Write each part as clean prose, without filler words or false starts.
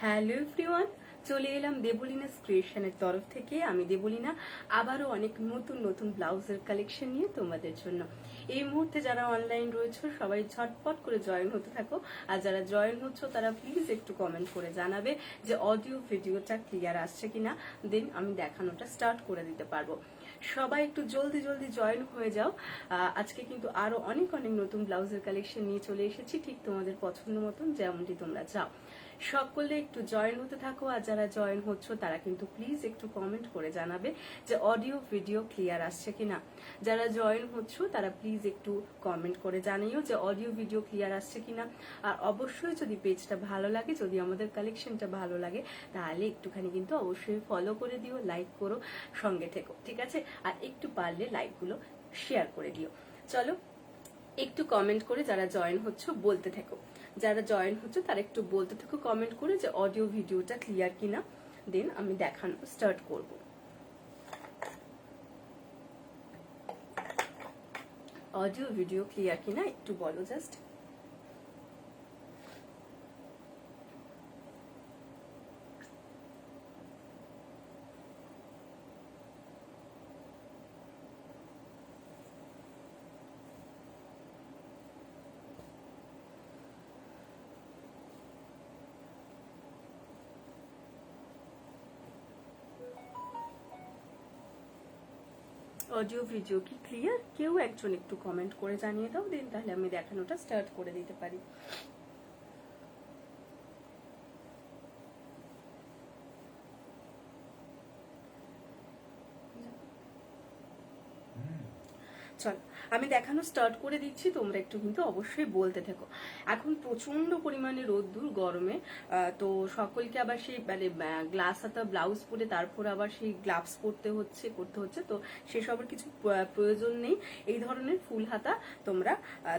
Hello everyone, চলে এলাম দেবলিনাস ক্রিয়েশনের তরফ থেকে। আমি দেবলিনা আবারও অনেক নতুন নতুন ব্লাউজের কালেকশন নিয়ে তোমাদের জন্য। এই মুহূর্তে যারা অনলাইন রয়েছে সবাই ঝটপট করে জয়েন হতে থাকো। আর যারা জয়েন হচ্ছ তারা প্লিজ একটু কমেন্ট করে জানাবে যে অডিও ভিডিওটা ক্লিয়ার আসছে কিনা, দেন আমি দেখানোটা স্টার্ট করে দিতে পারবো। সবাই একটু জলদি জলদি জয়েন হয়ে যাও। আজকে কিন্তু আরো অনেক অনেক নতুন ব্লাউজের কালেকশন নিয়ে চলে এসেছি, ঠিক তোমাদের পছন্দ মতন যেমনটি তোমরা চাও। সকলে একটু জয়েন হতে থাকো। আর যারা জয়েন হচ্ছ তারা কিন্তু প্লিজ একটু কমেন্ট করে জানাবে যে অডিও ভিডিও ক্লিয়ার আসছে কিনা। যারা জয়েন হচ্ছ তারা প্লিজ একটু কমেন্ট করে জানিও যে অডিও ভিডিও ক্লিয়ার আসছে কিনা। আর অবশ্যই যদি পেজটা ভালো লাগে, যদি আমাদের কালেকশনটা ভালো লাগে, তাহলে একটুখানি কিন্তু অবশ্যই ফলো করে দিও, লাইক করো, সঙ্গে থেকো, ঠিক আছে? আর একটু পারলে লাইকগুলো শেয়ার করে দিও। চলো একটু কমেন্ট করে যারা জয়েন হচ্ছে বলতে থাকো। যারা জয়েন হচ্ছে তারা একটু বলতে থাকো কমেন্ট করে যে অডিও ভিডিওটা ক্লিয়ার কিনা, দেন আমি দেখানো স্টার্ট করব। অডিও ভিডিও ক্লিয়ার কিনা একটু বলো জাস্ট। অডিও ভিডিও কি ক্লিয়ার? কেউ একজন একটু কমেন্ট করে জানিয়ে দাও, দেন তাহলে আমি দেখানোটা স্টার্ট করে দিতে পারি। চল আমি দেখানো স্টার্ট করে দিচ্ছি, তোমরা একটু কিন্তু অবশ্যই বলতে থাকো। এখন প্রচন্ড পরিমাণে রোদ্দুর গরমে, তো সকলকে আবার সেই মানে গ্লাস হাতা ব্লাউজ পরে তারপর আবার সেই গ্লাভস করতে হচ্ছে, তো সেসবের কিছু প্রয়োজন নেই। এই ধরনের ফুল হাতা তোমরা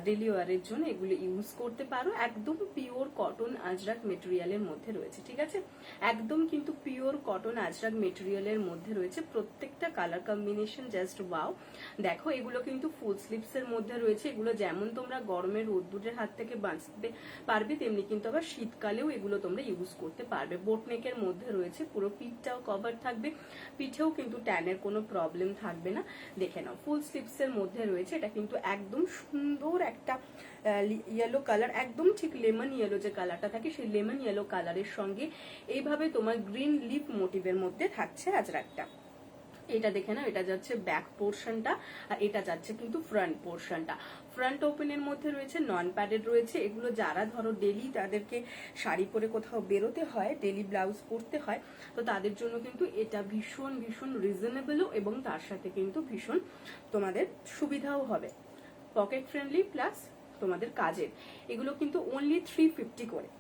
ডেলি ওয়ারের জন্য এগুলো ইউজ করতে পারো। একদম পিওর কটন আজরাক মেটেরিয়ালের মধ্যে রয়েছে, ঠিক আছে? একদম কিন্তু পিওর কটন আজরাক মেটেরিয়ালের মধ্যে রয়েছে। প্রত্যেকটা কালার কম্বিনেশন জাস্ট ওয়াও। দেখো এগুলো কিন্তু ফুল স্লিভস এর মধ্যে রয়েছে। এগুলো যেমন তোমরা গরমের রোদ্দুরের হাত থেকে বাঁচতে পারবে, তেমনি কিন্তু আবার শীতকালেও এগুলো তোমরা ইউজ করতে পারবে। বোটনেকের মধ্যে রয়েছে, পুরো পিঠটাও কভার থাকবে, পিঠেও কিন্তু ট্যানের কোনো প্রবলেম থাকবে না। দেখে নাও ফুল স্লিভস এর মধ্যে রয়েছে। এটা কিন্তু একদম সুন্দর একটা ইয়েলো কালার, একদম ঠিক লেমন ইয়েলো যে কালারটা থাকে সেই লেমন ইয়েলো কালারের সঙ্গে এইভাবে তোমার গ্রিন লিফ মোটিভের মধ্যে থাকছে আজরাকটা। এটা দেখে নাও, এটা যাচ্ছে ব্যাক পোর্শনটা আর এটা যাচ্ছে কিন্তু ফ্রন্ট পোর্শনটা। ফ্রন্ট ওপেনের মধ্যে রয়েছে, নন প্যাডেড রয়েছে। এগুলো যারা ধরো ডেলি তাদেরকে শাড়ি পরে কোথাও বেরোতে হয়, ডেলি ব্লাউজ পরতে হয়, তো তাদের জন্য কিন্তু এটা ভীষণ ভীষণ রিজনেবলও এবং তার সাথে কিন্তু ভীষণ তোমাদের সুবিধাও হবে। পকেট ফ্রেন্ডলি প্লাস তোমাদের কাজের। এগুলো কিন্তু অনলি 350 করে।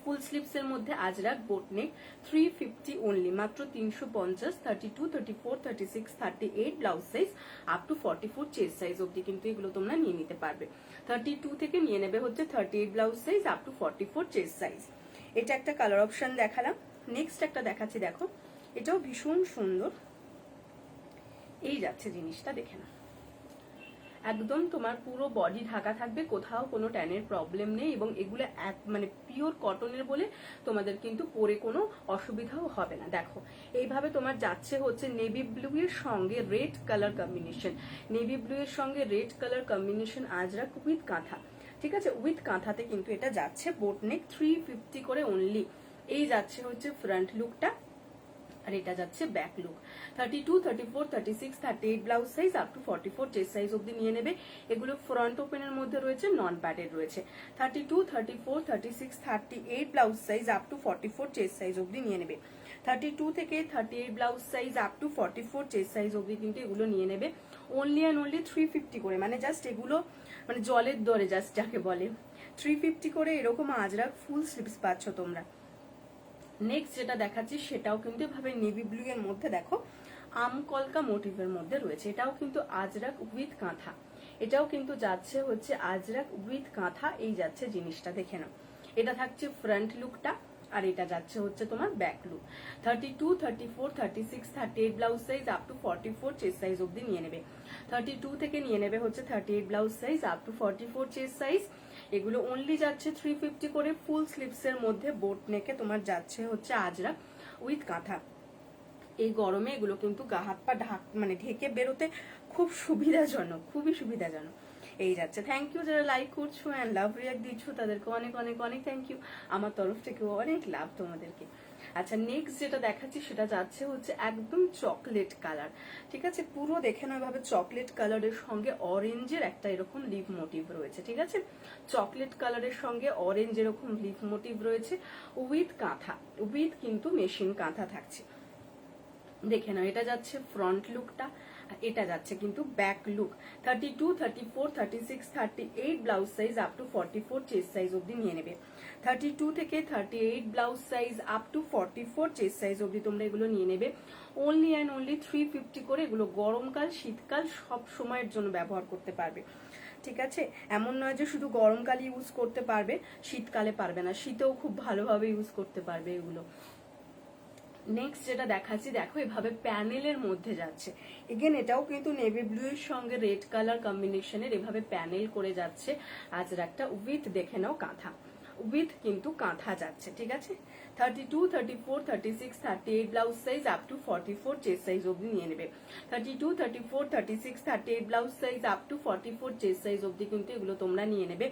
ফুল স্লিভস এর মধ্যে আজরাক বোটনেক 350 অনলি, মাত্র 350। 32, 34, 36, 38 blouse size up to 44 chest size অব্দি কিন্তু এগুলো তোমরা নিয়ে নিতে পারবে। 32 থেকে নিয়ে নেবে হচ্ছে 38 blouse size up to 44 chest size. এটা একটা কালার অপশন দেখালাম। নেক্সট একটা দেখাচ্ছি, দেখো এটাও ভীষণ সুন্দর। এই যাচ্ছে জিনিসটা, দেখে না, একদম তোমার পুরো বডি ঢাকা থাকবে, কোথাও কোনো ট্যানের প্রবলেম নেই এবং এগুলো মানে পিওর কটনের বলে তোমাদের কিন্তু পরে কোনো অসুবিধাও হবে না। দেখো এইভাবে তোমার যাচ্ছে হচ্ছে নেভি ব্লু এর সঙ্গে red colour combination, navy blue এর সঙ্গে red colour combination Ajrak with কাঁথা, ঠিক আছে? উইথ কাঁথাতে কিন্তু এটা যাচ্ছে বোটনেক 350 করে অনলি। এই যাচ্ছে হচ্ছে ফ্রন্ট লুকটা আর এটা যাচ্ছে back look. 32, 34, 36, 38 blouse size up to 44 chest size অব্দি নিয়ে নেবে। এগুলো ফ্রন্ট ওপেনের মধ্যে রয়েছে, নন প্যাডেড রয়েছে। 32, 34, 36, 38 blouse size up to 44 chest size অব্দি নিয়ে নেবে। 32 থেকে 38 blouse size up to 44 chest size অব্দি কিন্তু এগুলো নিয়ে নেবে অনলি অ্যান্ড অনলি 350 করে। মানে জাস্ট এগুলো মানে জলের দরে জাস্ট যাকে বলে 350 করে এরকম আজরাক ফুল স্লিভস পাচ্ছ তোমরা। নেক্সট যেটা দেখাচ্ছি সেটাও কিন্তু এভাবে নেভি ব্লু এর মধ্যে দেখো আমকলকা মোটিভের মধ্যে রয়েছে। এটাও কিন্তু আজরাক উইথ কাঁথা, এটাও কিন্তু যাচ্ছে হচ্ছে আজরাক উইথ কাঁথা। এই যাচ্ছে জিনিসটা, দেখে নাও। এটা থাকছে ফ্রন্ট লুকটা আর এটা যাচ্ছে হচ্ছে তোমার back look. 32, 34, 36, 38 blouse size up to 44 chest size অব্দি নিয়ে নেবে। 32 থেকে নিয়ে নেবে হচ্ছে 38 blouse size up to 44 chest size. এগুলো অনলি যাচ্ছে 350 করে। ফুল স্লিভসের মধ্যে বোট নেকে তোমার যাচ্ছে হচ্ছে আজরা উইথ কাঁথা। এই গরমে এগুলো কিন্তু গা হাত পা মানে ঢেকে বেরোতে খুব সুবিধাজনক, খুবই সুবিধাজনক। এই যাচ্ছে। থ্যাংক ইউ যারা লাইক করছো অ্যান্ড লাভ রিয়াক্ট দিচ্ছ, তাদেরকে অনেক অনেক অনেক থ্যাংক ইউ। আমার তরফ থেকেও অনেক লাভ তোমাদেরকে। আচ্ছা, নেক্সট যেটা দেখাচ্ছি সেটা যাচ্ছে হচ্ছে একদম চকলেট কালার। ঠিক আছে, পুরো দেখে নাও এভাবে চকলেট কালারের সঙ্গে অরেঞ্জের একটা এরকম লিভ মোটিভ রয়েছে। ঠিক আছে, চকলেট কালারের সঙ্গে অরেঞ্জ এরকম লিভ মোটিভ রয়েছে উইথ কাঁথা, উইথ কিন্তু মেশিন কাঁথা থাকছে। দেখে নাও, এটা যাচ্ছে ফ্রন্ট লুকটা, এটা যাচ্ছে কিন্তু back look. 32, 34, 36, 38 blouse size up to 44 chest size অবধি নিয়ে নেবে। 32 থেকে 38 blouse size up to 44 chest size অবধি তোমরা এগুলো নিয়ে নেবে। অনলি অ্যান্ড অনলি 350 করে। এগুলো গরমকাল শীতকাল সব সময়ের জন্য ব্যবহার করতে পারবে। ঠিক আছে, এমন নয় যে শুধু গরমকালে ইউজ করতে পারবে, শীতকালে পারবে না, শীতেও খুব ভালোভাবে ইউজ করতে পারবে এগুলো। নেক্সট যেটা দেখাচ্ছি, দেখো এভাবে প্যানেলের মধ্যে যাচ্ছে। এগেন এটাও কিন্তু নেভি ব্লু এর সঙ্গে রেড কালার কম্বিনেশনের এভাবে প্যানেল করে যাচ্ছে আজরাকটা উইথ দেখে নাও কাঁথা, উইথ কিন্তু কাঁথা যাচ্ছে। ঠিক আছে, 32, 34, 36, 38 blouse size up to 44 chest size অবধি নিয়ে নেবে। 32, 34, 36, 38 blouse size up to 44 chest size অবধি কিন্তু এগুলো তোমরা নিয়ে নেবে।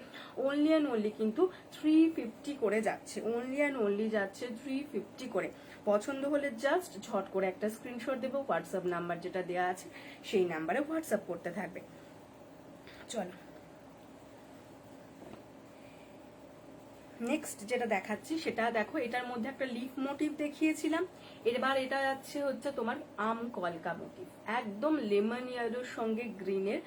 অনলি অ্যান্ড অনলি কিন্তু 350 করে যাচ্ছে, অনলি অ্যান্ড অনলি যাচ্ছে 350 করে। পছন্দ হলে জাস্ট ঝট করে একটা স্ক্রিনশট দেবো, হোয়াটসঅ্যাপ নাম্বার যেটা দেওয়া আছে সেই নাম্বারে হোয়াটসঅ্যাপ করতে থাকবে। চলো নেক্সট যেটা দেখাচ্ছি সেটা দেখো, এটার মধ্যে একটা লিফ মোটিভ দেখিয়েছিলাম, এবার এটা যাচ্ছে হচ্ছে তোমার আম কলকা মোটিভ, একদম লেমন ইয়েলোর সঙ্গে গ্রিনের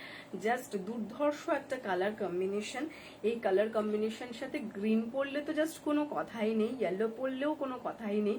জাস্ট দুর্ধর্ষ একটা কালার কম্বিনেশন। এই কালার কম্বিনেশন সাথে গ্রিন পরলে তো জাস্ট কোনো কথাই নেই, ইয়েলো পরলেও কোনো কথাই নেই।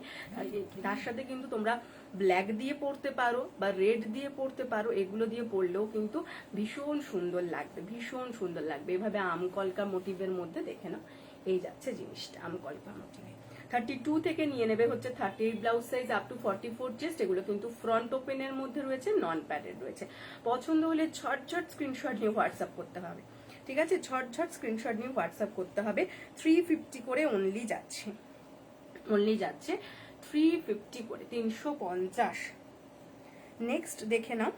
তার সাথে কিন্তু তোমরা ব্ল্যাক দিয়ে পরতে পারো বা রেড দিয়ে পরতে পারো, এগুলো দিয়ে পরলেও কিন্তু ভীষণ সুন্দর লাগবে, ভীষণ সুন্দর লাগবে। এভাবে আম কলকা মোটিভের মধ্যে দেখে নাও, এই যাচ্ছে জিনিসটা আম কলকা মোটিভে। 32 থেকে নিয়ে নেবে হচ্ছে 38 blouse size up to 44 chest. এগুলো কিন্তু ফ্রন্ট ওপেনের মধ্যে রয়েছে, নন প্যাডেড রয়েছে। পছন্দ হলে ঝটঝট স্ক্রিনশট নিয়ে হোয়াটসঅ্যাপ করতে হবে। ঠিক আছে, ঝটঝট স্ক্রিনশট নিয়ে হোয়াটসঅ্যাপ করতে হবে। 350 করে অনলি যাচ্ছে, অনলি যাচ্ছে 350 করে, 350। নেক্সট দেখে নাও,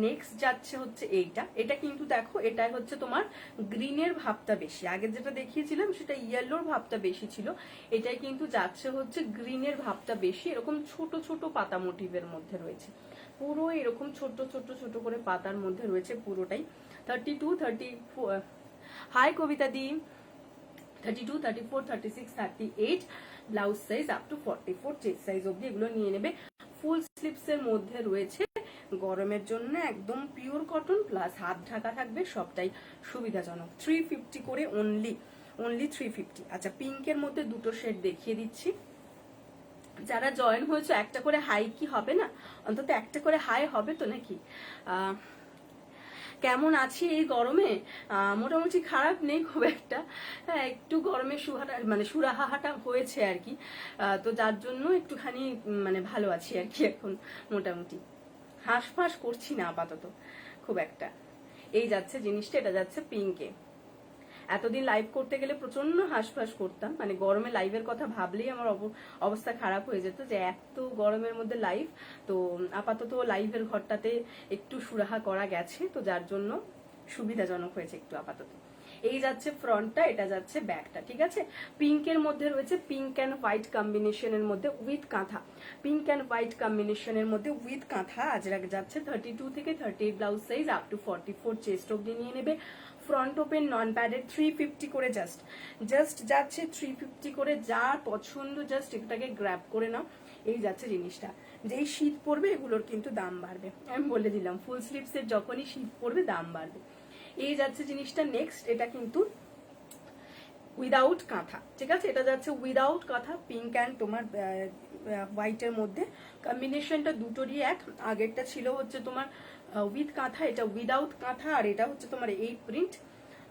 নেক্সট যাচ্ছে হচ্ছে এইটা। এটা কিন্তু দেখো, এটা হচ্ছে তোমার গ্রিনের ভাবটা বেশি, আগে যেটা দেখিয়েছিলাম সেটা ইয়েলোর ভাবটা বেশি ছিল, এটাই কিন্তু যাচ্ছে হচ্ছে গ্রিনের ভাবটা বেশি। এরকম ছোট ছোট পাতা মোটিভের মধ্যে রয়েছে, পুরো এরকম ছোট ছোট ছোট করে পাতার মধ্যে রয়েছে পুরোটাই। 32, 34, হাই কবিতা দি, 32, 34, 36, 38 blouse size up to 44 chest size অবধি এগুলো নিয়ে নেবে। ফুল স্লিভস এর মধ্যে রয়েছে, গরমের জন্য একদম pure cotton plus had Dhaka থাকবে, সবটাই সুবিধাজনক। 350 করে অনলি, অনলি 350। আচ্ছা, পিঙ্কের মধ্যে দুটো শেড দেখিয়ে দিচ্ছি। যারা জয়েন হয়েছে একটা করে হাই কি হবে না, অন্তত একটা করে হাই হবে তো নাকি? কেমন আছি এই গরমে? মোটামুটি খারাপ নেই খুব একটা, হ্যাঁ একটু গরমে মানে সুরাহাটা হয়েছে আর কি, তো যার জন্য একটুখানি মানে ভালো আছি আর কি এখন মোটামুটি, হাঁসফাঁস করছি না আপাতত খুব একটা। এই যাচ্ছে জিনিসটা, এটা যাচ্ছে পিঙ্কে। এতদিন লাইভ করতে গেলে প্রচন্ড হাঁসফাঁস করতাম, মানে গরমে লাইভের কথা ভাবলেই আমার অবস্থা খারাপ হয়ে যেত যে এত গরমের মধ্যে লাইভ। তো আপাতত লাইভের ঘরটাতে একটু সুরাহা করা গেছে, তো যার জন্য সুবিধাজনক হয়েছে একটু আপাতত। এই যাচ্ছে ফ্রন্টটা, এটা যাচ্ছে ব্যাকটা। ঠিক আছে, পিঙ্কের মধ্যে রয়েছে পিঙ্ক অ্যান্ড হোয়াইট কম্বিনেশনের মধ্যে উইথ কাঁথা, পিঙ্ক অ্যান্ড হোয়াইট কম্বিনেশনের মধ্যে উইথ কাঁথা আজরাক যাচ্ছে। 32 থেকে 38 blouse size up to 44 chest অবধি নিয়ে নেবে। ফ্রন্ট ওপেন নন প্যাডেড 350 করে জাস্ট যাচ্ছে 350 করে। যার পছন্দ জাস্ট এটাকে গ্র্যাব করে নাও। এই যাচ্ছে জিনিসটা, যেই শীত পড়বে এগুলোর কিন্তু দাম বাড়বে, আমি বলে দিলাম, ফুল স্লিভস এর যখনই শীত পড়বে দাম বাড়বে। এই যাচ্ছে জিনিসটা। নেক্সট এটা কিন্তু উইদাউট কাঁথা। ঠিক আছে, এটা যাচ্ছে উইদাউট কাঁথা, পিঙ্ক অ্যান্ড তোমার হোয়াইটের মধ্যে কম্বিনেশনটা দুটোরই এক। আগেরটা ছিল হচ্ছে তোমার উইথ কাঁথা, এটা উইদাউট কাঁথা, আর এটা হচ্ছে তোমার এই প্রিন্ট,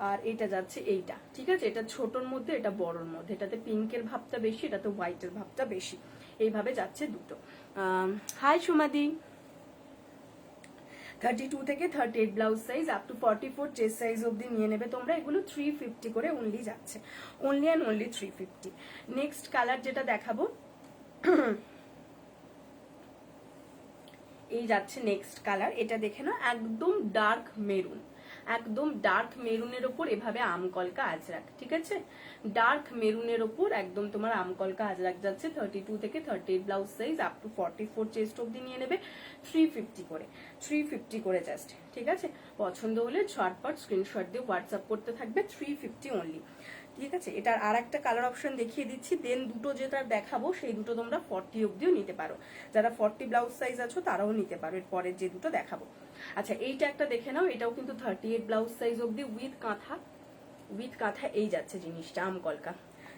আর এটা যাচ্ছে এইটা। ঠিক আছে, এটা ছোটর মধ্যে, এটা বড়র মধ্যে, এটাতে পিঙ্কের ভাবটা বেশি, এটাতে হোয়াইটের ভাবটা বেশি, এইভাবে যাচ্ছে দুটো। হাই সুমাদি। 32 থেকে 38 blouse size up to 44 chest size অবধি নিয়ে নেবে তোমরা। এগুলো 350 করে অনলি যাচ্ছে, only and only 350। Next colour যেটা দেখাবো, এই যাচ্ছে নেক্সট কালার। এটা দেখে না, একদম ডার্ক মেরুন, একদম ডার্ক মেরুনের ওপর এভাবে আমকলকা আজরাক, ঠিক আছে? ডার্ক মেরুনের ওপর একদম তোমার আমকলকা আজরাক যাচ্ছে। 32 থেকে 38 blouse size up to 44 chest অবধি নিয়ে নেবে 350 করে, 350 করে জাস্ট, ঠিক আছে? পছন্দ হলে ঝটপট স্ক্রিনশট দিয়ে হোয়াটসঅ্যাপ করতে থাকবে, 350 অনলি, ঠিক আছে? এটার আর একটা কালার অপশন দেখিয়ে দিচ্ছি, দেন দুটো যেটা দেখাবো সেই দুটো তোমরা 40 অবধিও নিতে পারো, যারা 40 ব্লাউজ সাইজ আছো তারাও নিতে পারো এর পরের যে দুটো দেখাবো। আচ্ছা, এইটা একটা দেখে নাও, এটাও কিন্তু 38 ব্লাউজ সাইজ অবধি উইথ কাঁথা, উইথ কাঁথা এই যাচ্ছে জিনিসটা আমকলকা।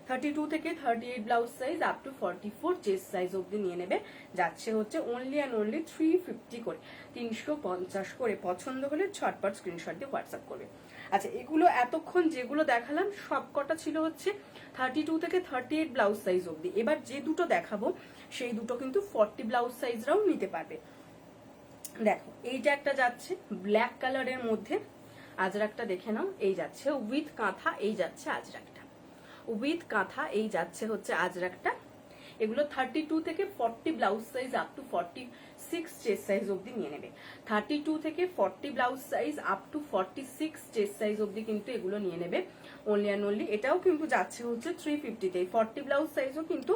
32 থেকে 38 blouse size up to 44 chest size অবধি নিয়ে নেবে, যাচ্ছে হচ্ছে অনলি অ্যান্ড অনলি 350 করে, 350 করে। পছন্দ হলে ছটপট স্ক্রিনশট দিয়ে হোয়াটসঅ্যাপ করবে। আচ্ছা, এগুলো এতক্ষণ যেগুলো দেখালাম সব কটা ছিল হচ্ছে 32 থেকে 38 ব্লাউজ সাইজ অবধি। এবার যে দুটো দেখাবো সেই দুটো কিন্তু 40 ব্লাউজ সাইজরাও নিতে পারবে। দেখো, এইটা একটা যাচ্ছে ব্ল্যাক কালারের মধ্যে, আজরাকটা দেখে নাও, এই যাচ্ছে উইথ কাঁথা, এই যাচ্ছে আজরাকটা উইথ কাঁথা, এই যাচ্ছে হচ্ছে আজরাকটা। এগুলো 32 থেকে 40 blouse size up to 46 chest size অবধি নিয়ে নেবে। 32 থেকে 40 blouse size up to 46 chest size অবধি কিন্তু এগুলো নিয়ে নেবে অনলি অ্যান্ড অনলি। এটাও কিন্তু যাচ্ছে হচ্ছে 350তেই, 40 ব্লাউজ সাইজও কিন্তু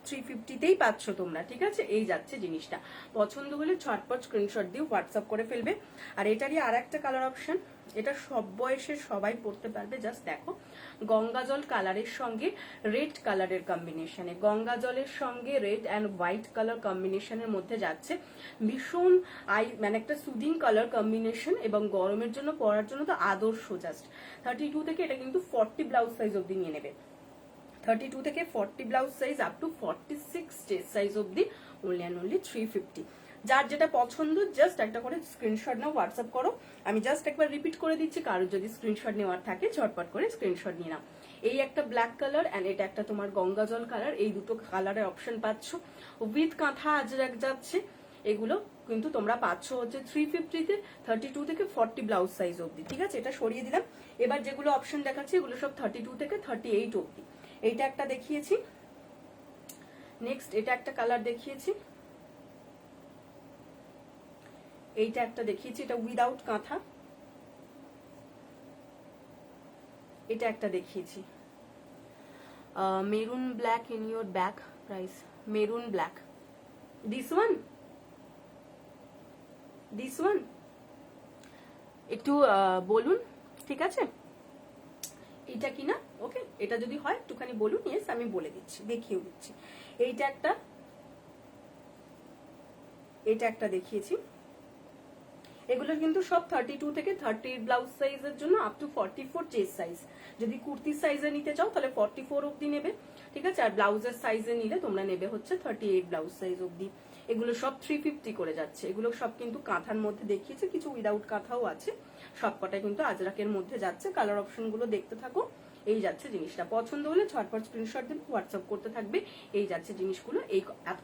350তেই পাচ্ছ তোমরা, ঠিক আছে? এই যাচ্ছে জিনিসটা। পছন্দ হলে ছটপট স্ক্রিনশট দিয়ে হোয়াটসঅ্যাপ করে ফেলবে। আর এটারই আর একটা কালার অপশন, এটা সব বয়সের সবাই পড়তে পারবে। জাস্ট দেখো, গঙ্গা জল কালারের সঙ্গে রেড কালারের কম্বিনেশনে, গঙ্গা জলের সঙ্গে রেড অ্যান্ড হোয়াইট কালার কম্বিনেশনের মধ্যে যাচ্ছে, ভীষণ মানে একটা সুদিং কালার কম্বিনেশন, এবং গরমের জন্য পরার জন্য তো আদর্শ। জাস্ট 32 থেকে এটা কিন্তু 40 ব্লাউজ সাইজ অবধি নিয়ে নেবে, 32 থেকে 40 blouse size up to 46 chest size অবধি অনলি অ্যান্ড অনলি 350। যার যেটা পছন্দ জাস্ট একটা করে স্ক্রিনশট নাও, হোয়াটসঅ্যাপ করো। আমি জাস্ট একবার রিপিট করে দিচ্ছি, কারোর যদি স্ক্রিনশট নেওয়ার থাকে ঝটপট করে স্ক্রিনশট নিয়ে নাও। এই একটা ব্ল্যাক কালার অ্যান্ড এটা একটা তোমার গঙ্গা জল কালার, এই দুটো কালারের অপশন পাচ্ছ। উইথ কাঁথা আজরাক যাচ্ছে, এগুলো কিন্তু তোমরা পাচ্ছ হচ্ছে 350তে, 32 থেকে 40 ব্লাউজ সাইজ অবধি, ঠিক আছে? এটা সরিয়ে দিলাম। এবার যেগুলো অপশন দেখাচ্ছি এগুলো সব 32 থেকে 38 অবধি। এইটা একটা দেখিয়েছি, নেক্সট এটা একটা কালার দেখিয়েছি, এইটা একটা দেখিয়েছি, এটা উইদাউট কাঁথা, এটা একটা দেখিয়েছি maroon black in your back price, maroon black, this one একটু বলুন, ঠিক আছে? এটা কিনা ওকে, এটা যদি হয় একটুখানি বলুন, ইয়েস আমি বলে দিচ্ছি, দেখিয়েও দিচ্ছি। এইটা একটা, এটা একটা দেখিয়েছি। এগুলো কিন্তু সব 32 থেকে 38 ব্লাউজ সাইজের জন্য আপ টু 44 চেস্ট সাইজ। যদি কুর্তির সাইজে নিতে চাও তাহলে 44 অবধি নেবে, ঠিক আছে? আর ব্লাউজের সাইজে নিলে তোমরা নেবে হচ্ছে 38 ব্লাউজ সাইজ অবধি। এগুলো সব 350 করে যাচ্ছে। এগুলো সব কিন্তু কাঁথার মধ্যে দেখিয়েছে, কিছু উইদাউট কাঁথাও আছে, সবকটাই কিন্তু আজরাকের মধ্যে যাচ্ছে। কালার অপশন গুলো দেখতে থাকো, এই যাচ্ছে জিনিসটা। পছন্দ হলে ঝটপট স্ক্রিনশট দেবে, হোয়াটসঅ্যাপ করতে থাকবে, এই যাচ্ছে জিনিসগুলো। এই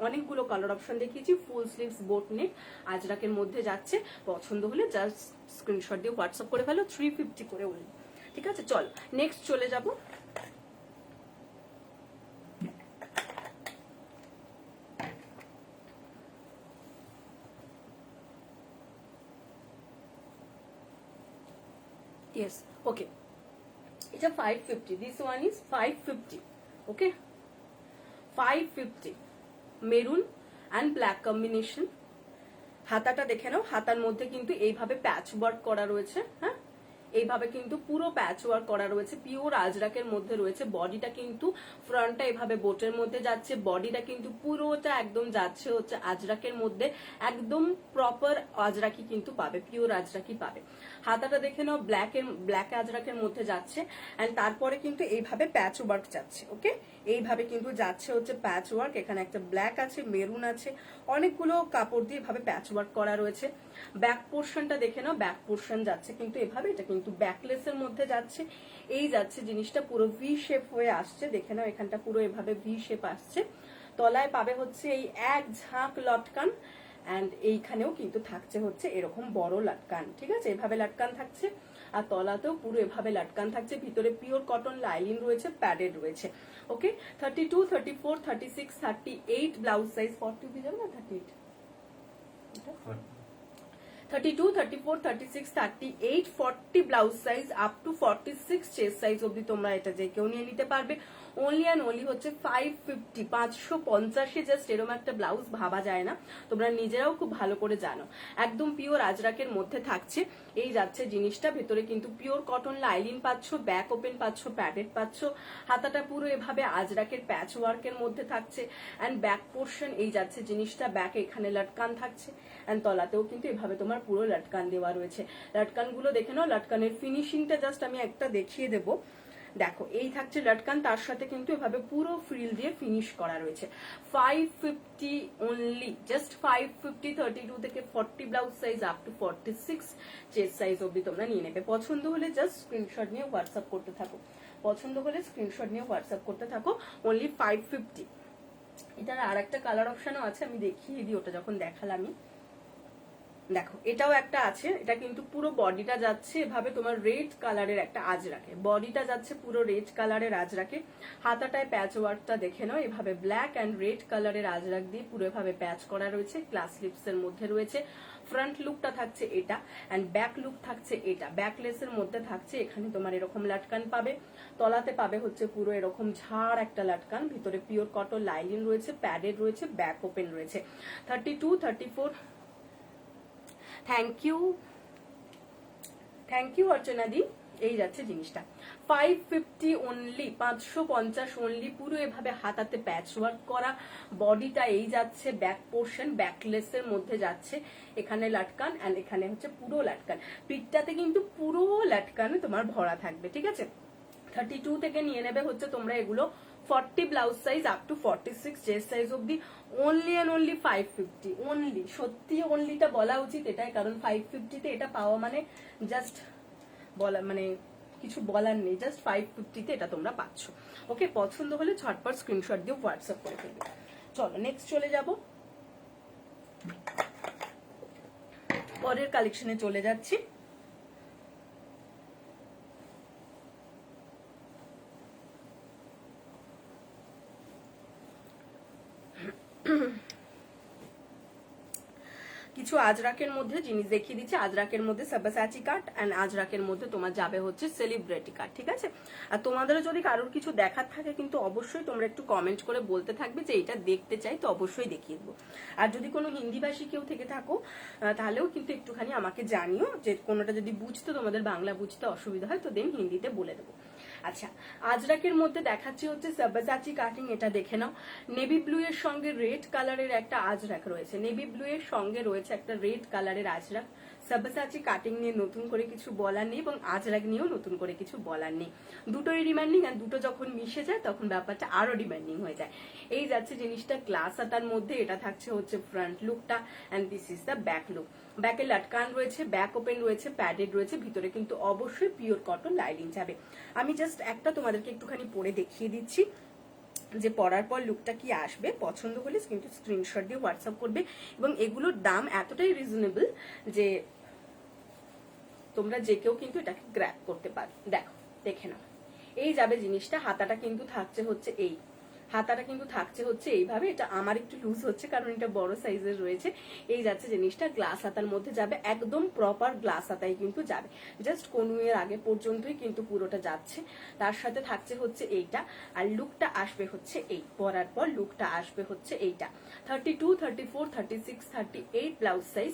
অনেকগুলো কালার অপশন দেখিয়েছি, ফুল স্লিভস বোট নেক আজরাকের মধ্যে যাচ্ছে। পছন্দ হলে জাস্ট স্ক্রিনশট দিয়ে হোয়াটসঅ্যাপ করে ফেলো, 350 করে বলি, ঠিক আছে? চল নেক্সট চলে যাব। Yes, okay. এটা 550, this one is 550, okay? 550 maroon and black combination. হাতাটা দেখে নাও, হাতার মধ্যে কিন্তু এইভাবে প্যাচ ওয়ার্ক করা রয়েছে, হ্যাঁ, এইভাবে কিন্তু পুরো প্যাচ ওয়ার্ক করা রয়েছে, পিওর আজরাকের মধ্যে রয়েছে। বডিটা কিন্তু ফ্রন্টটা এভাবে বোটের মধ্যে যাচ্ছে, বডিটা কিন্তু পুরোটা একদম যাচ্ছে হচ্ছে আজরাকের মধ্যে, একদম প্রপার আজরাকি কিন্তু পাবে, পিওর আজরাকি পাবে। হাতাটা দেখে নাও, ব্ল্যাক আজরাকের মধ্যে যাচ্ছে, এন্ড তারপরে কিন্তু এইভাবে প্যাচ ওয়ার্ক যাচ্ছে, ওকে? এইভাবে কিন্তু যাচ্ছে হচ্ছে প্যাচ ওয়ার্ক। এখানে একটা ব্ল্যাক আছে, মেরুন আছে, অনেকগুলো কাপড় দিয়ে এভাবে প্যাচ ওয়ার্ক করা রয়েছে। ব্যাক পোর্শনটা দেখে নাও, ব্যাক পোর্শন যাচ্ছে কিন্তু এভাবে, এটা কিন্তু ব্যাকলেসের মধ্যে যাচ্ছে, এই যাচ্ছে জিনিসটা, পুরো ভি শেপ হয়ে আসছে, দেখে নাও এখানটা পুরো এভাবে ভি শেপ আসছে। তলায় পাবে হচ্ছে এই এক ঝাঁক লটকান, অ্যান্ড এইখানেও কিন্তু থাকছে হচ্ছে এরকম বড় লাটকান, ঠিক আছে, এভাবে লাটকান থাকছে। আর তলাতেও পুরো এভাবে লাটকান থাকছে, ভিতরে পিওর কটন লাইলিন রয়েছে, প্যাডেড রয়েছে। ওকে, 32, 34, 36, 38 ব্লাউজ সাইজ, 40 দিয়ে যাবে না, 38, 32, 34, 36, 38, 40 blouse size up to 46 chest size অবধি তোমরা এটা যে কেউ নিয়ে নিতে পারবে। অনলি অ্যান্ড অনলি হচ্ছে 550, 550 জাস্ট এরকম একটা ব্লাউজ ভাবা যায় না, তোমরা নিজেরাও খুব ভালো করে জানো। একদম পিওর আজরাকের মধ্যে থাকছে, এই যাচ্ছে জিনিসটা। ভেতরে কিন্তু পিওর কটন লাইলিন পাচ্ছ, ব্যাক ওপেন পাচ্ছ, প্যাডেড পাচ্ছ, হাতাটা পুরো এভাবে আজরাকের প্যাচ ওয়ার্কের মধ্যে থাকছে। অ্যান্ড ব্যাক পোর্শন এই যাচ্ছে জিনিসটা, ব্যাক এখানে লটকান থাকছে, অ্যান্ড তলাতেও কিন্তু এভাবে তোমার পুরো লটকান দেওয়া রয়েছে। লটকান গুলো দেখে নাও, লটকানের ফিনিশিংটা জাস্ট আমি একটা দেখিয়ে দেবো। দেখো, এই থাকছে লটকান, তার সাথে কিন্তু এভাবে পুরো ফ্রিল দিয়ে ফিনিশ করা রয়েছে। 550 অনলি, জাস্ট 550, 32 থেকে 40 blouse size up to 46 chest size অব্দি তোমরা নিয়ে নেবে। পছন্দ হলে জাস্ট স্ক্রিনশট নিয়ে হোয়াটসঅ্যাপ করতে থাকো, পছন্দ হলে স্ক্রিনশট নিয়ে হোয়াটসঅ্যাপ করতে থাকো। অনলি 550। এটার আর একটা কালার অপশনও আছে, আমি দেখিয়ে দিই ওটা যখন দেখালামই। দেখো, এটাও একটা আছে, এটা কিন্তু পুরো বডিটা যাচ্ছে এভাবে তোমার রেড কালারের একটা আজরাকে, বডিটা যাচ্ছে পুরো রেড কালারের আজরাকে। হাতাটায় প্যাচ ওয়ার্কটা দেখে নাও, এভাবে ব্ল্যাক অ্যান্ড রেড কালারের আজরাক দিয়ে পুরো এভাবে প্যাচ করা রয়েছে, ক্লাস লিপস এর মধ্যে রয়েছে। ফ্রন্ট লুকটা থাকছে এটা, অ্যান্ড ব্যাক লুক থাকছে এটা। ব্যাক লেসের মধ্যে থাকছে এখানে তোমার এরকম লাটকান পাবে, তলাতে পাবে হচ্ছে পুরো এরকম ঝাড় একটা লাটকান, ভিতরে পিওর কটন লাইলিন রয়েছে, প্যাডেড রয়েছে, ব্যাক ওপেন রয়েছে। 32, 34, থ্যাংক ইউ অর্চনা দি। এই যাচ্ছে জিনিসটা 550 অনলি, 550 অনলি। পুরো এভাবে হাতাতে প্যাচ ওয়ার্ক করা, বডিটা এই যাচ্ছে, ব্যাক পোর্শন ব্যাকলেসের মধ্যে যাচ্ছে, এখানে লাটকান অ্যান্ড এখানে হচ্ছে পুরো লাটকান। পিঠটাতে কিন্তু পুরো লাটকানে তোমার ভরা থাকবে, ঠিক আছে। 32 থেকে নিয়ে নেবে হচ্ছে তোমরা এগুলো 40 blouse size up to 46 chest size অব্দি। Only and only 550 only. সত্যি অনলিটা বলা উচিত এটাই, কারণ 550 তে এটা পাওয়া মানে জাস্ট বলা, মানে কিছু বলার নেই, জাস্ট 550 তে এটা তোমরা পাচ্ছ। ওকে, পছন্দ হলে ঝটপট স্ক্রিনশট দিয়ে হোয়াটসঅ্যাপ করে ফেলবে। চলো নেক্সট চলে যাব, পরের কালেকশনে চলে যাচ্ছি। কিছু আজরাকের মধ্যে জিনিস দেখিয়ে দিচ্ছে, আজরাকের মধ্যে সাবাসাচি কাট অ্যান্ড আজরাকের মধ্যে তোমার যাবে হচ্ছে সেলিব্রিটি কাট, ঠিক আছে। আর তোমাদেরও যদি কারোর কিছু দেখার থাকে কিন্তু অবশ্যই তোমরা একটু কমেন্ট করে বলতে থাকবে যে এটা দেখতে চাই, তো অবশ্যই দেখিয়ে দেবো। আর যদি কোনো হিন্দিভাষী কেউ থেকে থাকো তাহলেও কিন্তু একটুখানি আমাকে জানিও, যে কোনোটা যদি বুঝতে তোমাদের বাংলা বুঝতে অসুবিধা হয় তো দেন হিন্দিতে বলে দেবো। আচ্ছা, আজরাকের মধ্যে দেখাচ্ছি হচ্ছে সাবাসাচি কাটিং, এটা দেখে নাও। নেভি ব্লু এর সঙ্গে রেড কালারের একটা আজরাক রয়েছে, নেভি ব্লু এর সঙ্গে রয়েছে একটা রেড কালারের আজরাক। সাবাসাচি কাটিং নিয়ে নতুন করে কিছু বলার নেই, এবং আজরাক নিয়েও নতুন করে কিছু বলার নেই, দুটোই ডিমান্ডিং। আর দুটো যখন মিশে যায় তখন ব্যাপারটা আরো ডিমান্ডিং হয়ে যায়। এই যাচ্ছে জিনিসটা গ্লাস হাতার মধ্যে, এটা থাকছে হচ্ছে ফ্রন্ট লুকটা, and this is the back look. ব্যাকে লাটকান রয়েছে, ব্যাক ওপেন রয়েছে, প্যাডেড রয়েছে, ভিতরে কিন্তু অবশ্যই পিওর কটন লাইলিং যাবে। আমি জাস্ট একটা তোমাদেরকে একটুখানি পরে দেখিয়ে দিচ্ছি যে পরার পর লুকটা কি আসবে। পছন্দ হলে কিন্তু স্ক্রিনশট দিয়ে হোয়াটসঅ্যাপ করবে, এবং এগুলোর দাম এতটাই রিজনেবল যে তোমরা যে কেউ কিন্তু এটাকে গ্র্যাব করতে পারো। দেখো, দেখে নাও, এই যাবে জিনিসটা। হাতাটা কিন্তু থাকছে হচ্ছে এই, হাতাটা কিন্তু থাকছে হচ্ছে এইভাবে। এটা আমার একটু লুজ হচ্ছে কারণ এটা বড় সাইজের রয়েছে। এই যাচ্ছে জিনিসটা, গ্লাস হাতার মধ্যে যাবে, একদম প্রপার গ্লাস হাতাই কিন্তু যাবে, জাস্ট কনুয়ের আগে পর্যন্তই কিন্তু পুরোটা যাচ্ছে। তার সাথে থাকছে হচ্ছে এইটা, আর লুকটা আসবে হচ্ছে এই, পরার পর লুকটা আসবে হচ্ছে এইটা। 32, 34, 36, 38 blouse size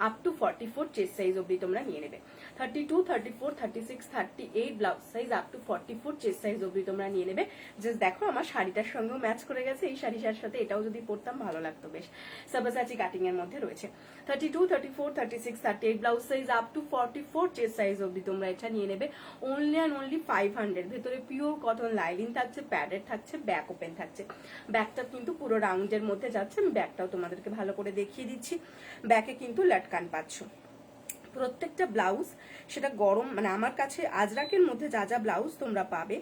up to 44 chest size অব্দি তোমরা নিয়ে নেবে। 32, 34, 36, 38 blouse size up to 44 chest size অব্দি তোমরা নিয়ে নেবে। জাস্ট দেখো, আমার শাড়িটার সঙ্গেও ম্যাচ করে গেছে, এই শাড়িটার সাথে এটাও যদি পরতাম ভালো লাগতো বেশ। সাবাসাচি কাটিং এর মধ্যে রয়েছে। 32, 34, 36, 38 blouse size up to 44 chest size অব্দি তোমরা এটা নিয়ে নেবে। Only and only 500। ভেতরে পিওর কটন লাইলিং থাকছে, প্যাডেড থাকছে, ব্যাক ওপেন থাকছে। ব্যাকটা কিন্তু পুরো রাউন্ডের মধ্যে যাচ্ছে, আমি ব্যাকটাও তোমাদেরকে ভালো করে দেখিয়ে দিচ্ছি। ব্যাকে কিন্তু লাটকান পাচ্ছ, প্রত্যেকটা ব্লাউজ সেটা গরম, মানে আমার কাছে আজরাকের মধ্যে যা যা ব্লাউজ তোমরা পাবে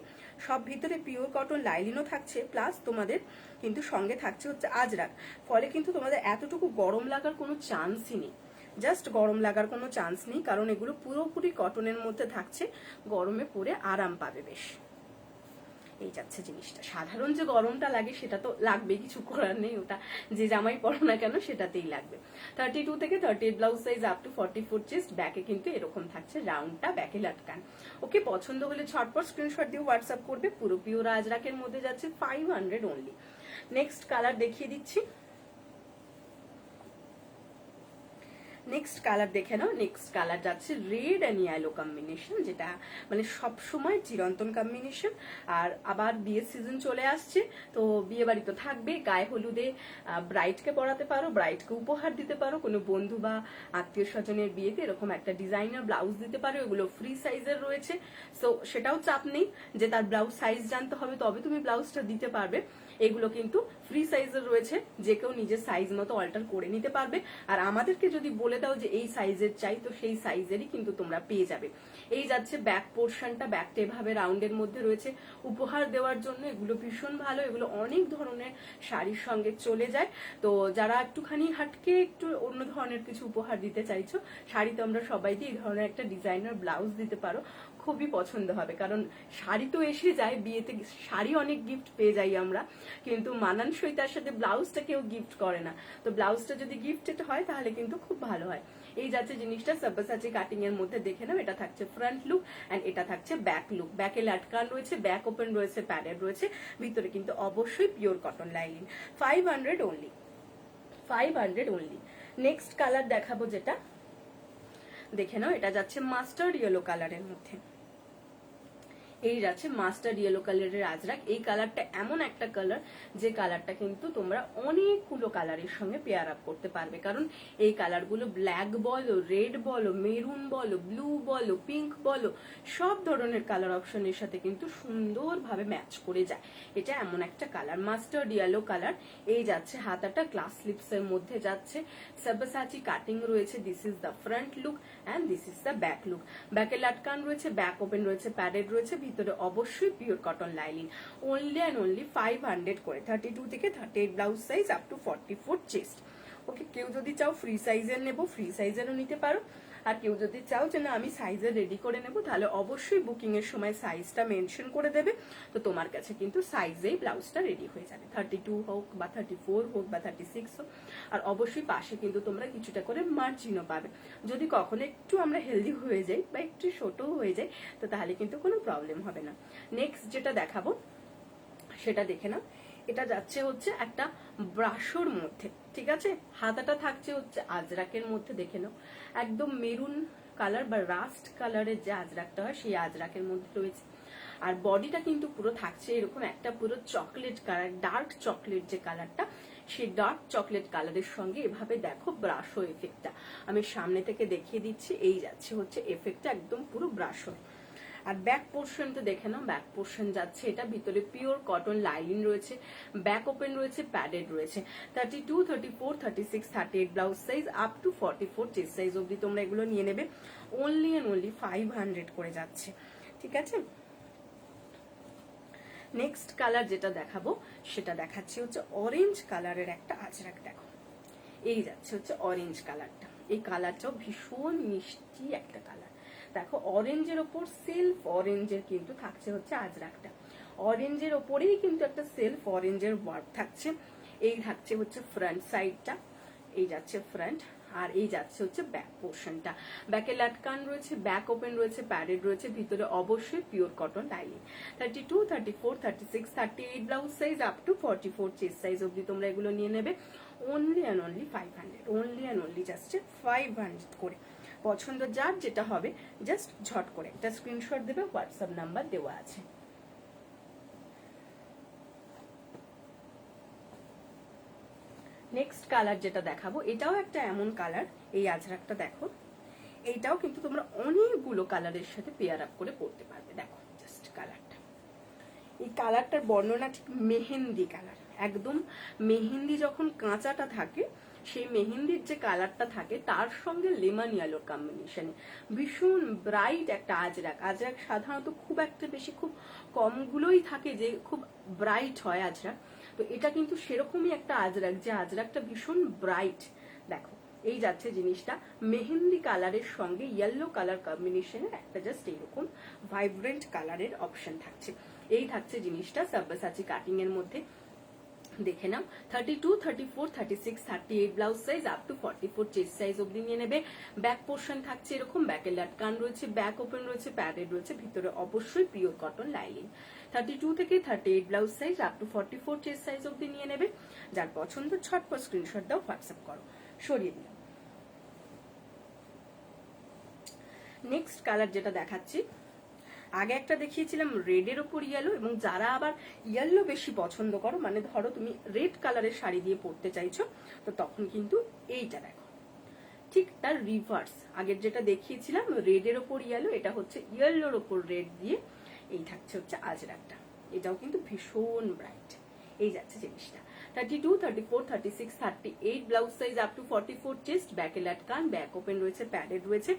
সব ভিতরে পিওর কটন লাইলিনও থাকছে, প্লাস তোমাদের কিন্তু সঙ্গে থাকছে হচ্ছে আজরাক। ফলে কিন্তু তোমাদের এতটুকু গরম লাগার কোনো চান্সই নেই, জাস্ট গরম লাগার কোনো চান্স নেই, কারণ এগুলো পুরোপুরি কটনের মধ্যে থাকছে, গরমে পরে আরাম পাবে বেশ। এই যাচ্ছে জিনিসটা। সাধারণ যে গরমটা লাগে সেটা তো লাগবে, কিছু করার নেই, ওটা যে জামাই পরো না কেন সেটাতেই লাগবে। 32 থেকে 38 blouse size up to 44 chest. ব্যাকে কিন্তু এরকম থাকছে রাউন্ডটা, ব্যাকে লাটকান। ওকে, পছন্দ হলে ছটপট স্ক্রিনশট দিয়ে হোয়াটসঅ্যাপ করবে। পুরো পিওর আজরাকের মধ্যে যাচ্ছে 500 অনলি। নেক্সট কালার দেখিয়ে দিচ্ছি। নেক্সট কালার দেখে নাও। নেক্সট কালার যাচ্ছে রেড অ্যান্ড ইয়েলো কম্বিনেশন, যেটা মানে সব সময় চিরন্তন কম্বিনেশন। আর আবার বিয়ের সিজন চলে আসছে, তো বিয়ে বাড়ি তো থাকবে। গায়ে হলুদে ব্রাইডকে পরাতে পারো, ব্রাইডকে উপহার দিতে পারো, কোনো বন্ধু বা আত্মীয় স্বজনের বিয়েতে এরকম একটা ডিজাইনার ব্লাউজ দিতে পারো। এগুলো ফ্রি সাইজের রয়েছে, সো সেটাও চাপ নেই যে তার ব্লাউজ সাইজ জানতে হবে তবে তুমি ব্লাউজটা দিতে পারবে। এগুলো কিন্তু ফ্রি সাইজের রয়েছে, যে কেউ নিজের সাইজ মতো অল্টার করে নিতে পারবে। আর আমাদেরকে যদি বলে দাও যে এই সাইজের চাই, তো সেই সাইজেরই কিন্তু তোমরা পেয়ে যাবে। এই যাচ্ছে ব্যাক পোর্শনটা, ব্যাকটা এভাবে রাউন্ডের মধ্যে রয়েছে উপহার দেওয়ার জন্য। এগুলো ভীষণ ভালো, এগুলো অনেক ধরনের শাড়ির সঙ্গে চলে যায়। তো যারা একটুখানি হাটকে একটু অন্য ধরনের কিছু উপহার দিতে চাইছো, শাড়িতে আমরা সবাই দিয়ে এই ধরনের একটা ডিজাইনার ব্লাউজ দিতে পারো, খুবই পছন্দ হবে। কারণ শাড়ি তো এসে যায় বিয়েতে, শাড়ি অনেক গিফট পেয়ে যাই আমরা, কিন্তু মানানসই তার সাথে ব্লাউজটা কেউ গিফট করে না। তো ব্লাউজটা যদি গিফটেড হয় তাহলে কিন্তু খুব ভালো হয়। এই যাচ্ছে জিনিসটা সাব্বাসাচি কাটিং এর মধ্যে, দেখে নাও। এটা থাকছে ফ্রন্ট লুক এন্ড এটা থাকছে ব্যাক লুক। ব্যাকে লাটকান রয়েছে, ব্যাক ওপেন রয়েছে, প্যাডেড রয়েছে, ভিতরে কিন্তু অবশ্যই pure cotton lining. 500 only, 500 only. Next colour দেখাবো, যেটা দেখে নাও। এটা যাচ্ছে মাস্টার্ড ইয়েলো কালারের মধ্যে। এই যাচ্ছে মাস্টার্ড ইয়েলো কালারের আজরাক। এই কালারটা এমন একটা কালার যে কালারটা কিন্তু তোমরা অনেকগুলো কালারের সঙ্গে পেয়ার আপ করতে পারবে, কারণ এই কালারগুলো ব্ল্যাক বলো, রেড বলো, মেরুন বলো, ব্লু বলো, পিঙ্ক বলো, সব ধরনের কালার অপশনের সাথে কিন্তু সুন্দরভাবে ম্যাচ করে যায়। এটা এমন একটা কালার, মাস্টার্ড ইয়েলো কালার। এই যাচ্ছে হাতাটা গ্লাস স্লিপস এর মধ্যে যাচ্ছে, সাব্বাসাচি কাটিং রয়েছে। This is the front look and this is the back look. ব্যাকে লাটকান রয়েছে, ব্যাক ওপেন রয়েছে, প্যাডেড রয়েছে, ভিতরে অবশ্যই pure cotton lining. Only and only 500 করে। 32 থেকে 38 blouse size up to 44 chest. Okay, কেউ যদি চাও ফ্রি সাইজের নেবো, ফ্রি সাইজেরও নিতে পারো। আর কেউ যদি চাও যে না আমি সাইজের রেডি করে নেবো, তাহলে অবশ্যই বুকিং এর সময় সাইজটা মেনশন করে দেবে, তো তোমার কাছে কিন্তু সাইজেই ব্লাউজটা রেডি হয়ে যাবে। 32 হোক বা 34 হোক বা 36 হোক। আর অবশ্যই পাশে কিন্তু তোমরা কিছুটা করে মার্জিনও পাবে। যদি কখনো একটু আমরা হেলদি হয়ে যাই বা একটু ছোটও হয়ে যাই, তো তাহলে কিন্তু কোনো প্রবলেম হবে না। নেক্সট যেটা দেখাবো সেটা দেখে নাও। এটা যাচ্ছে হচ্ছে একটা ব্রাশোর মধ্যে, ঠিক আছে। হাতাটা থাকছে হচ্ছে আজরাকের মধ্যে, দেখে নাও। একদম মেরুন কালার বা রাস্ট কালারের যে আজরাকটা হয় সেই আজরাকের মধ্যে রয়েছে। আর বডিটা কিন্তু পুরো থাকছে এরকম একটা পুরো চকলেট কালার, ডার্ক চকলেট যে কালারটা, সেই ডার্ক চকলেট কালারের সঙ্গে এভাবে দেখো ব্রাশো এফেক্টটা আমি সামনে থেকে দেখিয়ে দিচ্ছি। এই যাচ্ছে হচ্ছে এফেক্টটা একদম পুরো ব্রাশো। আর ব্যাক পোর্শনটা দেখে নাও। ব্যাক পোর্শন যাচ্ছে এটা, ভিতরে পিওর কটন লাইনিং রয়েছে, ব্যাক ওপেন রয়েছে, প্যাডেড রয়েছে। 32, 34, 36, 38 blouse size up to 44 chest size অবধি তোমরা এগুলো নিয়ে নেবে। অনলি অ্যান্ড অনলি 500 করে যাচ্ছে, ঠিক আছে। নেক্সট কালার যেটা দেখাবো সেটা দেখাচ্ছি হচ্ছে অরেঞ্জ কালারের একটা আজরাক। দেখো, এই যাচ্ছে হচ্ছে অরেঞ্জ কালারটা। এই কালারটাও ভীষণ মিষ্টি একটা কালার। দেখো, অরেঞ্জের ওপর সেলফ অরেঞ্জের কিন্তু থাকছে হচ্ছে আজরাকটা। অরেঞ্জের ওপরেই কিন্তু একটা সেলফ অরেঞ্জের ওয়ার্ক থাকছে। এই থাকছে হচ্ছে ফ্রন্ট সাইডটা, এই যাচ্ছে ফ্রন্ট, আর এই যাচ্ছে হচ্ছে ব্যাক পোর্শনটা। ব্যাকে লাটকান রয়েছে, ব্যাক ওপেন রয়েছে, প্যাডেড রয়েছে, ভিতরে অবশ্যই pure cotton lining. 32, 34, 36, 38 blouse size up to 44 chest size অবধি তোমরা এগুলো নিয়ে নেবে। Only and only 500, only and only just 500 করে। পছন্দ যার যেটা হবে জাস্ট ঝট করে একটা স্ক্রিনশট দেবে, হোয়াটসঅ্যাপ নাম্বার দেওয়া আছে। নেক্সট কালার যেটা দেখাবো, এটাও একটা এমন কালার। এই আজরাকটা দেখো, এইটাও কিন্তু তোমরা অনেকগুলো কালারের সাথে পেয়ার আপ করে পড়তে পারবে। দেখো জাস্ট কালারটা, এই কালারটার বর্ণনা ঠিক মেহেন্দি কালার, একদম মেহেন্দি যখন কাঁচাটা থাকে সেই মেহেন্দির যে কালারটা থাকে তার সঙ্গে লেমন ইয়েলোর কম্বিনেশনে ভীষণ ব্রাইট একটা আজরাক। আজরাক সাধারণত খুব একটা বেশি, খুব কমগুলোই থাকে যে খুব ব্রাইট হয় আজরাক, তো এটা কিন্তু সেরকমই একটা আজরাক, যে আজরাকটা ভীষণ ব্রাইট। দেখো এই যাচ্ছে জিনিসটা মেহেন্দি কালারের সঙ্গে ইয়েলো কালার কম্বিনেশনের একটা জাস্ট এইরকম ভাইব্রেন্ট কালারের অপশন থাকছে। এই থাকছে জিনিসটা সাব্বাসাচি কাটিং এর মধ্যে। দেখে নাও 32, 34, 36, 38 blouse size up to 44 chest size অবধি নিয়ে নেবে। ব্যাক পোর্শন থাকছে এরকম, ব্যাকের লাটকান রয়েছে, ব্যাক ওপেন রয়েছে, প্যাডেড রয়েছে, ভিতরে অবশ্যই পিওর কটন লাইনিং। 32 থেকে 38 blouse size up to 44 chest size অবধি নিয়ে নেবে। যার পছন্দ ছটপট স্ক্রিনশট দাও, হোয়াটসঅ্যাপ করো। সরিয়ে দিলাম। নেক্সট কালার যেটা দেখাচ্ছি, আগে একটা দেখিয়েছিলাম রেডের ওপর ইয়েলো, এবং যারা আবার ইয়েলো বেশি পছন্দ করো, মানে ধরো তুমি রেড কালারের শাড়ি দিয়ে পরতে চাইছো, তো তখন কিন্তু এইটা দেখো, ঠিক তার রিভার্স। আগের যেটা দেখিয়েছিলাম রেডের ওপর ইয়েলো, এটা হচ্ছে ইয়েলোর ওপর রেড দিয়ে এই থাকছে হচ্ছে আজরাকটা। এটাও কিন্তু ভীষণ ব্রাইট। এই যাচ্ছে জিনিসটা 32, 34, 36, 38 blouse size up to 44 chest, ব্যাকে লাটকান, ব্যাক ওপেন রয়েছে, প্যাডেড রয়েছে।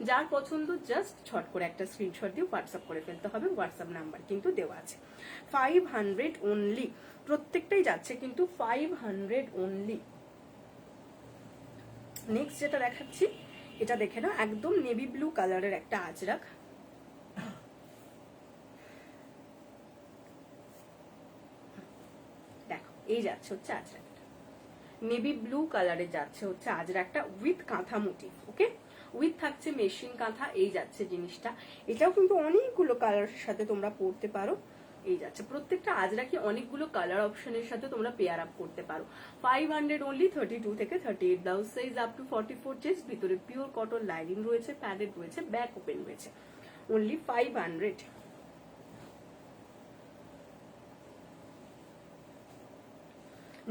যার পছন্দ জাস্ট ছট করে একটা স্ক্রিনশট দিয়ে হোয়াটসঅ্যাপ করে ফেলতে হবে। হোয়াটসঅ্যাপ নাম্বার কিন্তু দেওয়া আছে। 500 অনলি, প্রত্যেকটাই যাচ্ছে কিন্তু 500 অনলি। নেক্সট যেটা দেখাচ্ছি, এটা দেখে না, একদম নেভি ব্লু কালারের একটা আজরাক। দেখো এই যাচ্ছে হচ্ছে আজরাকটা, নেভি ব্লু কালারে যাচ্ছে হচ্ছে আজরাকটা উইথ কাঁথা মোটিভ। ওকে, উইথ থাকছে মেশিন কাঁথা। এই যাচ্ছে জিনিসটা, এটাও কিন্তু অনেকগুলো কালারের সাথে তোমরা পরতে পারো। এই যাচ্ছে প্রত্যেকটা আজরাকি অনেকগুলো কালার অপশনের সাথে তোমরা পেয়ার আপ করতে পারো। 500 অনলি। 32 থেকে 38 blouse size up to 44 chest, ভিতরে পিওর কটন লাইনিং রয়েছে, প্যাডেড রয়েছে, ব্যাক ওপেন রয়েছে। অনলি 500।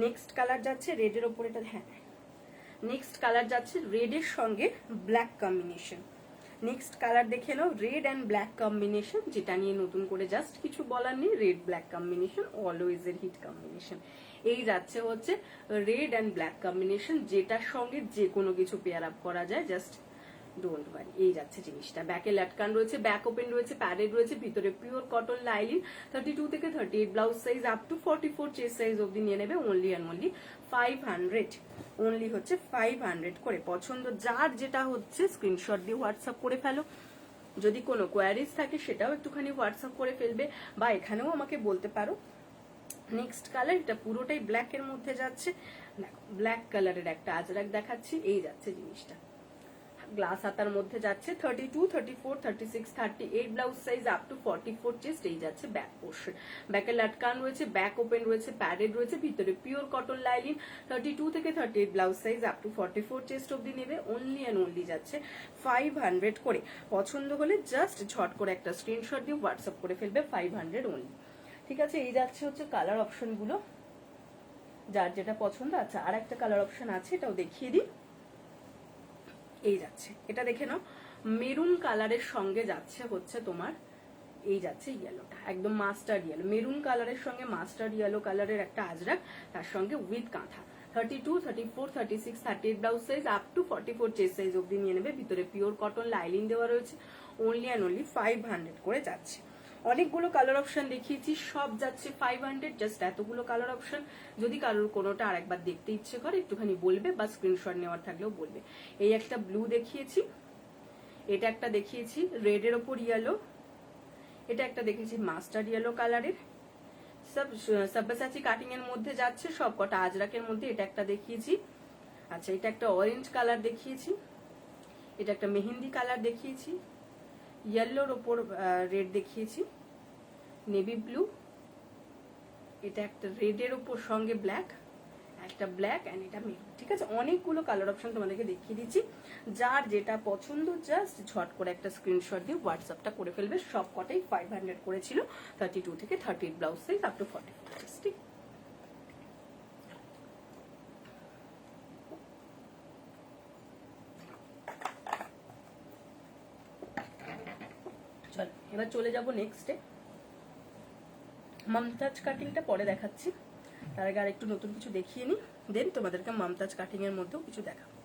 নেক্সট কালার যাচ্ছে রেডের ওপর, এটা হ্যাঁ, নেক্সট কালার যাচ্ছে রেডের সঙ্গে ব্ল্যাক কম্বিনেশন। নেক্সট কালার দেখে নাও, রেড অ্যান্ড ব্ল্যাক কম্বিনেশন, যেটা নিয়ে নতুন করে জাস্ট কিছু বলার নেই। রেড ব্ল্যাক কম্বিনেশন অলওয়েজ এর হিট কম্বিনেশন। এই যাচ্ছে হচ্ছে রেড অ্যান্ড ব্ল্যাক কম্বিনেশন, যেটার সঙ্গে যে কোনো কিছু পেয়ার আপ করা যায়, জাস্ট ডোন্ট ওয়ারি। এই যাচ্ছে জিনিসটা, ব্যাকে লাটকান রয়েছে, ব্যাক ওপেন রয়েছে, প্যাডেড রয়েছে, ভিতরে পিওর কটন লাইনিং। 32 থেকে 38 blouse size up to 44 chest size অবধি নিয়ে নেবে। Only and only 500। অনলি হচ্ছে 500 করে। পছন্দ যার যেটা হচ্ছে স্ক্রিনশট দিয়ে হোয়াটসঅ্যাপ করে ফেলো। যদি কোনো কোয়ারিজ থাকে সেটাও একটুখানি হোয়াটসঅ্যাপ করে ফেলবে, বা এখানেও আমাকে বলতে পারো। নেক্সট কালার, এটা পুরোটাই ব্ল্যাক এর মধ্যে যাচ্ছে। দেখো ব্ল্যাক কালারের একটা আজরাক দেখাচ্ছি। এই যাচ্ছে জিনিসটা, গ্লাস হাতার মধ্যে যাচ্ছে। 32, 34, 36, 38 blouse size up to 44 chest. এই যাচ্ছে ব্যাক পোর্শন, ব্যাকে লাটকান রয়েছে, ব্যাক ওপেন রয়েছে, প্যাডেড রয়েছে, ভিতরে পিওর কটন লাইনিং। 32 থেকে 38 blouse size up to 44 chest অবধি নেবে। অনলি অ্যান্ড অনলি যাচ্ছে 500 করে। পছন্দ হলে জাস্ট ঝট করে একটা স্ক্রিনশট দিয়ে হোয়াটসঅ্যাপ করে ফেলবে। 500 অনলি। ঠিক আছে, এই যাচ্ছে হচ্ছে কালার অপশন গুলো, যার যেটা পছন্দ। আচ্ছা, আর একটা কালার অপশন আছে, এটাও দেখিয়ে দিই। এই যাচ্ছে, এটা দেখে নাও, মেরুন কালারের সঙ্গে যাচ্ছে হচ্ছে তোমার, এই যাচ্ছে ইয়েলোটা, একদম মাস্টার ইয়েলো, মেরুন কালারের সঙ্গে মাস্টার ইয়েলো কালারের একটা আজরাক, তার সঙ্গে উইথ কাঁথা। 32, 34, 36, 38 blouse size up to 44 chest size অবধি নিয়ে নেবে। ভিতরে পিওর কটন লাইনিং দেওয়া রয়েছে। অনলি অ্যান্ড অনলি 500 করে যাচ্ছে। অনেকগুলো কালার অপশন দেখিয়েছি, সব যাচ্ছে 500। জাস্ট এতগুলো কালার অপশন, যদি কারোর কোনোটা আরেকবার দেখতে ইচ্ছে করে একটুখানি বলবে, বা স্ক্রিনশট নেওয়ার থাকলেও বলবে। এই একটা ব্লু দেখিয়েছি, এটা একটা দেখিয়েছি রেডের ওপর ইয়েলো, এটা একটা দেখেছি মাস্টার ইয়েলো কালারের, সব সাব্বাসাচি কাটিং এর মধ্যে যাচ্ছে, সব কটা আজরাকের মধ্যে। এটা একটা দেখিয়েছি। আচ্ছা, এটা একটা অরেঞ্জ কালার দেখিয়েছি, এটা একটা মেহেন্দি কালার দেখিয়েছি, ইয়েলোর ওপর রেড দেখিয়েছি, নেভি ব্লু, এটা একটা রেডের ওপর সঙ্গে ব্ল্যাক, একটা ব্ল্যাক এন্ড এটা মেরুন। ঠিক আছে, অনেকগুলো কালার অপশন তোমাদেরকে দেখিয়ে দিচ্ছি। যার যেটা পছন্দ জাস্ট ঝট করে একটা স্ক্রিনশট দিয়ে হোয়াটসঅ্যাপটা করে ফেলবে। সব কটাই 500 করেছিল, 32 থেকে 38 ব্লাউজ সাইজ আপ টু 44। ঠিক, চল এবার চলে যাব নেক্সটে। মমতাজ কাটিংটা পরে দেখাচ্ছি। তার আগে আর একটু নতুন কিছু দেখিয়ে নিই, দেন তোমাদেরকে মমতাজ কাটিং এর মধ্যেও কিছু দেখাবো।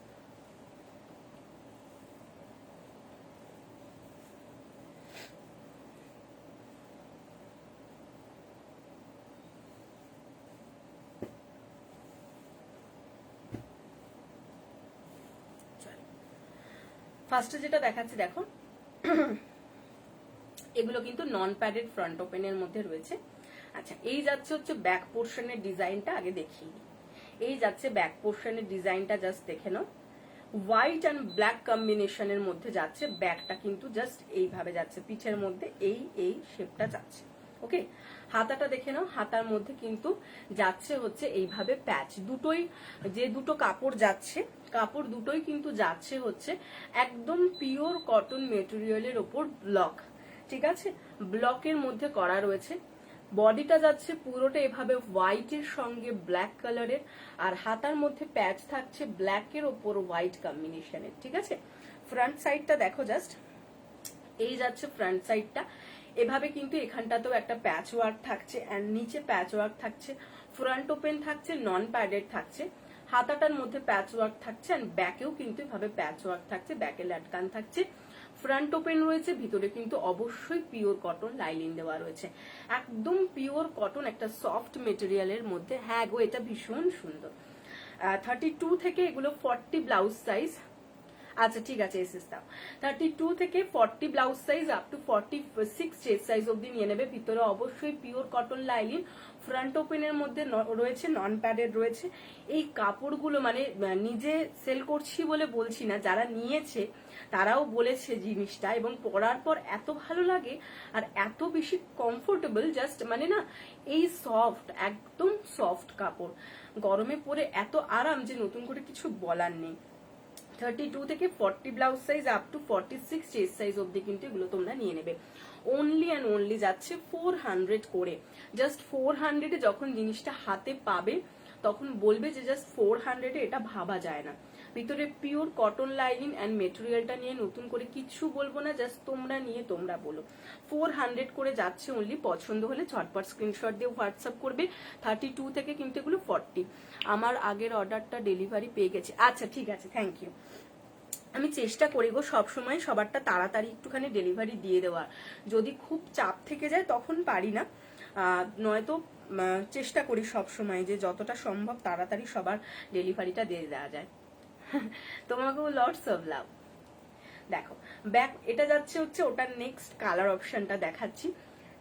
ফার্স্টে যেটা দেখাচ্ছি দেখো, এগুলো কিন্তু নন প্যাডেড ফ্রন্ট ওপেনের মধ্যে রয়েছে। আচ্ছা, এই যাচ্ছে হচ্ছে ব্যাক পোর্শনের ডিজাইনটা আগে দেখিয়ে দিই। এই যাচ্ছে ব্যাক পোর্শনের ডিজাইনটা, জাস্ট দেখে নাও। হোয়াইট অ্যান্ড ব্ল্যাক কম্বিনেশনের মধ্যে যাচ্ছে, ব্যাকটা কিন্তু জাস্ট এইভাবে যাচ্ছে, পিঠের মধ্যে এই শেপটা যাচ্ছে। ওকে, হাতাটা দেখে নাও, হাতার মধ্যে কিন্তু যাচ্ছে হচ্ছে এইভাবে প্যাচ। দুটোই যে দুটো কাপড় যাচ্ছে, কাপড় দুটোই কিন্তু যাচ্ছে হচ্ছে একদম পিওর কটন মেটেরিয়ালের ওপর ব্লক। ঠিক আছে, ব্লকের মধ্যে করা রয়েছে। বডিটা যাচ্ছে পুরোটা এভাবে হোয়াইটের সঙ্গে ব্ল্যাক কালারের, আর হাতার মধ্যে প্যাচ থাকছে ব্ল্যাকের ওপর হোয়াইট কম্বিনেশনের। ঠিক আছে, ফ্রন্ট সাইডটা দেখো জাস্ট, এই যাচ্ছে ফ্রন্ট সাইডটা। এভাবে কিন্তু এখানটাতেও একটা প্যাচ ওয়ার্ক থাকছে, এন্ড নিচে প্যাচ ওয়ার্ক থাকছে। ফ্রন্ট ওপেন থাকছে, নন প্যাডেড থাকছে। হাতাটার মধ্যে প্যাচ ওয়ার্ক থাকছে, এন্ড ব্যাকেও কিন্তু এভাবে প্যাচ ওয়ার্ক থাকছে, ব্যাকে লাটকান থাকছে। ফ্রন্ট ওপেন রয়েছে, ভিতরে কিন্তু অবশ্যই পিওর কটন লাইলিন দেওয়া রয়েছে, একদম পিওর কটন, একটা সফট মেটেরিয়ালের মধ্যে। হ্যাঁ গো, এটা ভীষণ সুন্দর। 32 থেকে এগুলো 40 ব্লাউজ সাইজ। আচ্ছা ঠিক আছে, এসএস দাও। 32 থেকে 40 blouse size up to 46 chest size অব্দি নিয়ে নেবে। ভিতরে অবশ্যই পিওর কটন লাইলিন, ফ্রন্ট ওপেনের মধ্যে রয়েছে, নন প্যাডেড রয়েছে। এই কাপড়গুলো মানে নিজে সেল করছি বলে বলছি না, যারা নিয়েছে তারাও বলেছে জিনিসটা, এবং পরার পর এত ভালো লাগে আর এত বেশি কমফোর্টেবল, জাস্ট মানে না, এই সফট, একদম সফট কাপড়, গরমে পরে এত আরাম যে নতুন করে কিছু বলার নেই। 32 থেকে 40 blouse size up to 46 chest size অব্দি কিন্তু এগুলো তোমরা নিয়ে নেবে। অনলি অ্যান্ড অনলি যাচ্ছে 400 করে। জাস্ট 400-এ যখন জিনিসটা হাতে পাবে তখন বলবে যে জাস্ট 400-এ এটা ভাবা যায় না। ভিতরে পিওর কটন লাইনিং অ্যান্ড মেটেরিয়ালটা নিয়ে নতুন করে কিছু বলবো না, জাস্ট তোমরা নিয়ে তোমরা বলো। 400 করে যাচ্ছে অনলি। পছন্দ হলে ঝটপট স্ক্রিনশট দিয়ে হোয়াটসঅ্যাপ করবে। 32 থেকে কিন্তু এগুলো 40। আমার আগের অর্ডারটা ডেলিভারি পেয়ে গেছে। আচ্ছা ঠিক আছে, থ্যাংক ইউ। আমি চেষ্টা করি গো সবসময় সবারটা তাড়াতাড়ি একটুখানি ডেলিভারি দিয়ে দেওয়ার। যদি খুব চাপ থেকে যায় তখন পারি না, নয়তো চেষ্টা করি সবসময় যে যতটা সম্ভব তাড়াতাড়ি সবার ডেলিভারিটা দিয়ে দেওয়া যায়। তোমাকেও লটস অফ লাভ। দেখো ব্যাক, এটা যাচ্ছে হচ্ছে ওটার নেক্সট কালার অপশনটা দেখাচ্ছি।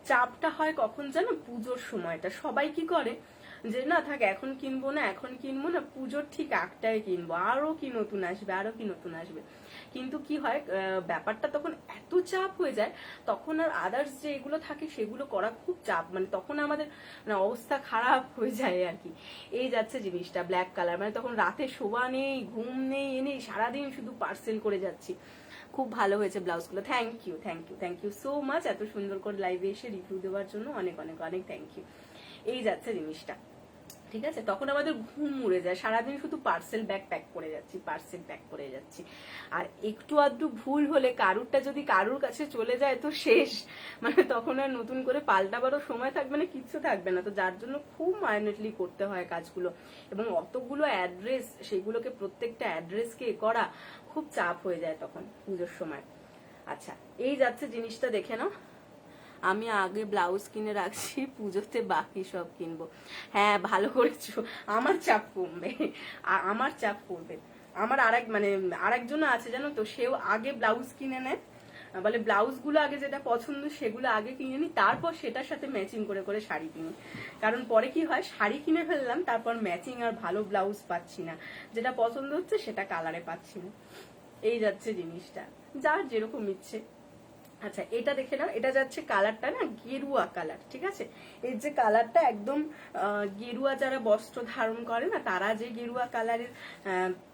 চাপটা হয় কখন জানো? পুজোর সময়টা। সবাই কি করে যে না থাক এখন কিনবো না, এখন কিনবো না, পুজোর ঠিক একটাই কিনবো, আরো কি নতুন আসবে, আরো কি নতুন আসবে। কিন্তু কি হয়, ব্যাপারটা তখন এত চাপ হয়ে যায়, তখন আর আদার্স যে এগুলো থাকে সেগুলো করা খুব চাপ, মানে তখন আমাদের অবস্থা খারাপ হয়ে যায় আর কি। এই যাচ্ছে জিনিসটা ব্ল্যাক কালার, মানে তখন রাতে শোভা নেই, ঘুম নেই, এনেই সারাদিন শুধু পার্সেল করে যাচ্ছি। খুব ভালো হয়েছে ব্লাউজগুলো, thank you, thank you, thank you so much. এত সুন্দর করে লাইভে এসে রিভিউ দেওয়ার জন্য অনেক অনেক অনেক থ্যাংক ইউ। এই যাচ্ছে জিনিসটা, ঠিক আছে। তখন আমাদের ঘুম উড়ে যায়, সারাদিন শুধু পার্সেল ব্যাগ প্যাক করে যাচ্ছি, পার্সেল প্যাক করে যাচ্ছি। আর একটু আধটু ভুল হলে, কারুরটা যদি কারুর কাছে চলে যায় তো শেষ, মানে তখন আর নতুন করে পাল্টাবারও সময় থাকবে না, কিচ্ছু থাকবে না। তো যার জন্য খুব মাইনেটলি করতে হয় কাজগুলো, এবং অতগুলো অ্যাড্রেস, সেগুলোকে প্রত্যেকটা অ্যাড্রেসকে করা খুব চাপ হয়ে যায় তখন পুজোর সময়। আচ্ছা, এই যাচ্ছে জিনিসটা, দেখে নাও। আমি আগে ব্লাউজ কিনে রাখছি, পুজোতে বাকি সব কিনবো। হ্যাঁ ভালো করেছো, আমার চাপ কমবে, আমার চাপ কমবে। আমার আরেকজন আছে জানো তো, সেও আগে ব্লাউজ কিনে নেয়, বলে ব্লাউজ গুলো আগে যেটা পছন্দ সেগুলো আগে কিনে নি, তারপর সেটার সাথে ম্যাচিং করে করে শাড়ি কিনি। কারণ পরে কি হয়, শাড়ি কিনে ফেললাম, তারপর ম্যাচিং আর ভালো ব্লাউজ পাচ্ছি না, যেটা পছন্দ হচ্ছে সেটা কালারে পাচ্ছি না। এই যাচ্ছে জিনিসটা, যার যেরকম ইচ্ছে। আচ্ছা, এটা দেখে নাও, এটা যাচ্ছে কালারটা না গেরুয়া কালার, ঠিক আছে। এর যে কালারটা একদম গেরুয়া, যারা বস্ত্র ধারণ করে না তারা যে গেরুয়া কালারের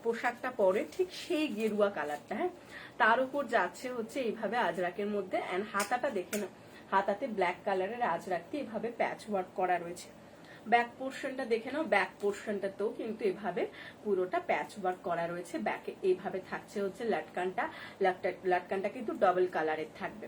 পোশাকটা পরে, ঠিক সেই গেরুয়া কালারটা। হ্যাঁ, তার উপর যাচ্ছে হচ্ছে এইভাবে আজরাকের মধ্যে, এন্ড হাতাটা দেখে নাও, হাতাতে ব্ল্যাক কালারের আজরাকটি এভাবে প্যাচ ওয়ার্ক করা রয়েছে। ব্যাক পোর্শনটা দেখে নাও, ব্যাক পোর্শনটাতেও কিন্তু এভাবে পুরোটা প্যাচ ওয়ার্ক করা রয়েছে। ব্যাকে এইভাবে থাকছে হচ্ছে লাটকানটা, লাটকানটা কিন্তু ডাবল কালারের থাকবে।